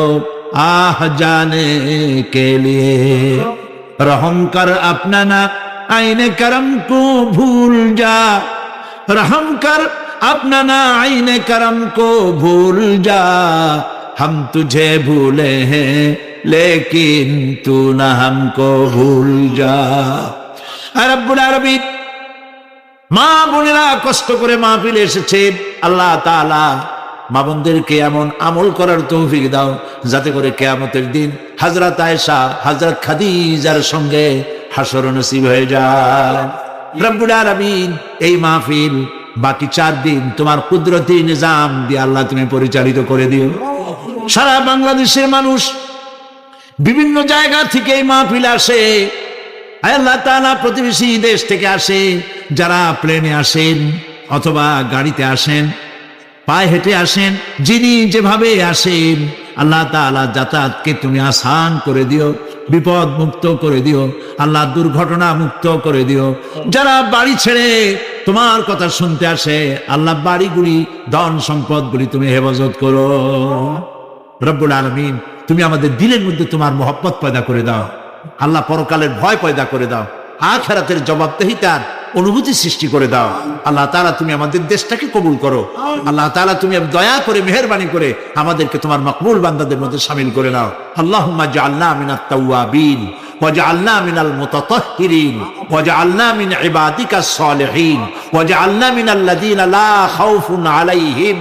आह जाने के लिए। रहम कर अपना ना आईने करम को भूल जा, रहम कर अपना ना आईने करम को भूल जा, हम तुझे भूले हैं लेकिन तू ना हमको भूल जा। রব্বুল আলামিন মা বোনেরা কষ্ট করে মাহফিলে এসেছে, আল্লাহ তাআলা মা বোনদেরকে এমন আমল করার তৌফিক দাও যাতে করে কিয়ামতের দিন হযরত আয়েশা হযরত খাদিজার সঙ্গে হাসর নসিব হয়ে যায়। রব্বুল আলামিন এই মাহফিল বাকি 4 দিন তোমার কুদরতি নিজাম দিয়ে আল্লাহ তুমি পরিচালিত করে দিও। সারা বাংলাদেশের মানুষ বিভিন্ন জায়গা থেকে এই মাহফিল আসে, আল্লাহ তাআলা প্রতিবেশী দেশ থেকে আসে, যারা প্লেনে আসেন অথবা গাড়িতে আসেন, পায়ে হেঁটে আসেন, যিনি যেভাবে আসেন আল্লাহ তাআলা যাতায়াতকে তুমি আসান করে দিও, বিপদ মুক্ত করে দিও আল্লাহ, দুর্ঘটনা মুক্ত করে দিও। যারা বাড়ি ছেড়ে তোমার কথা শুনতে আসে আল্লাহ বাড়িগুলি ধন সম্পদগুলি তুমি হেফাজত করো। রব্বুল আলামিন তুমি আমাদের দিলের মধ্যে তোমার মহব্বত পয়দা করে দাও আল্লাহ, পরকালের ভয় পয়দা করে দাও, আখিরাতের জবাবদিহিতার অনুভূতি সৃষ্টি করে দাও আল্লাহ তাআলা। তুমি আমাদের দেশটাকে কবুল করো আল্লাহ তাআলা, তুমি দয়া করে মেহেরবানি করে আমাদেরকে তোমার মকবুল বান্দাদের মধ্যে শামিল করে নাও। আল্লাহুম্মা জাআলনা মিনাত তাওয়াবিন ওয়াজআলনা মিনাল মুতাতাহহিরিন ওয়াজআলনা মিন ইবাদিকাস সালিহিন ওয়াজআলনা মিনাল্লাযীনা লা খাউফুন আলাইহিম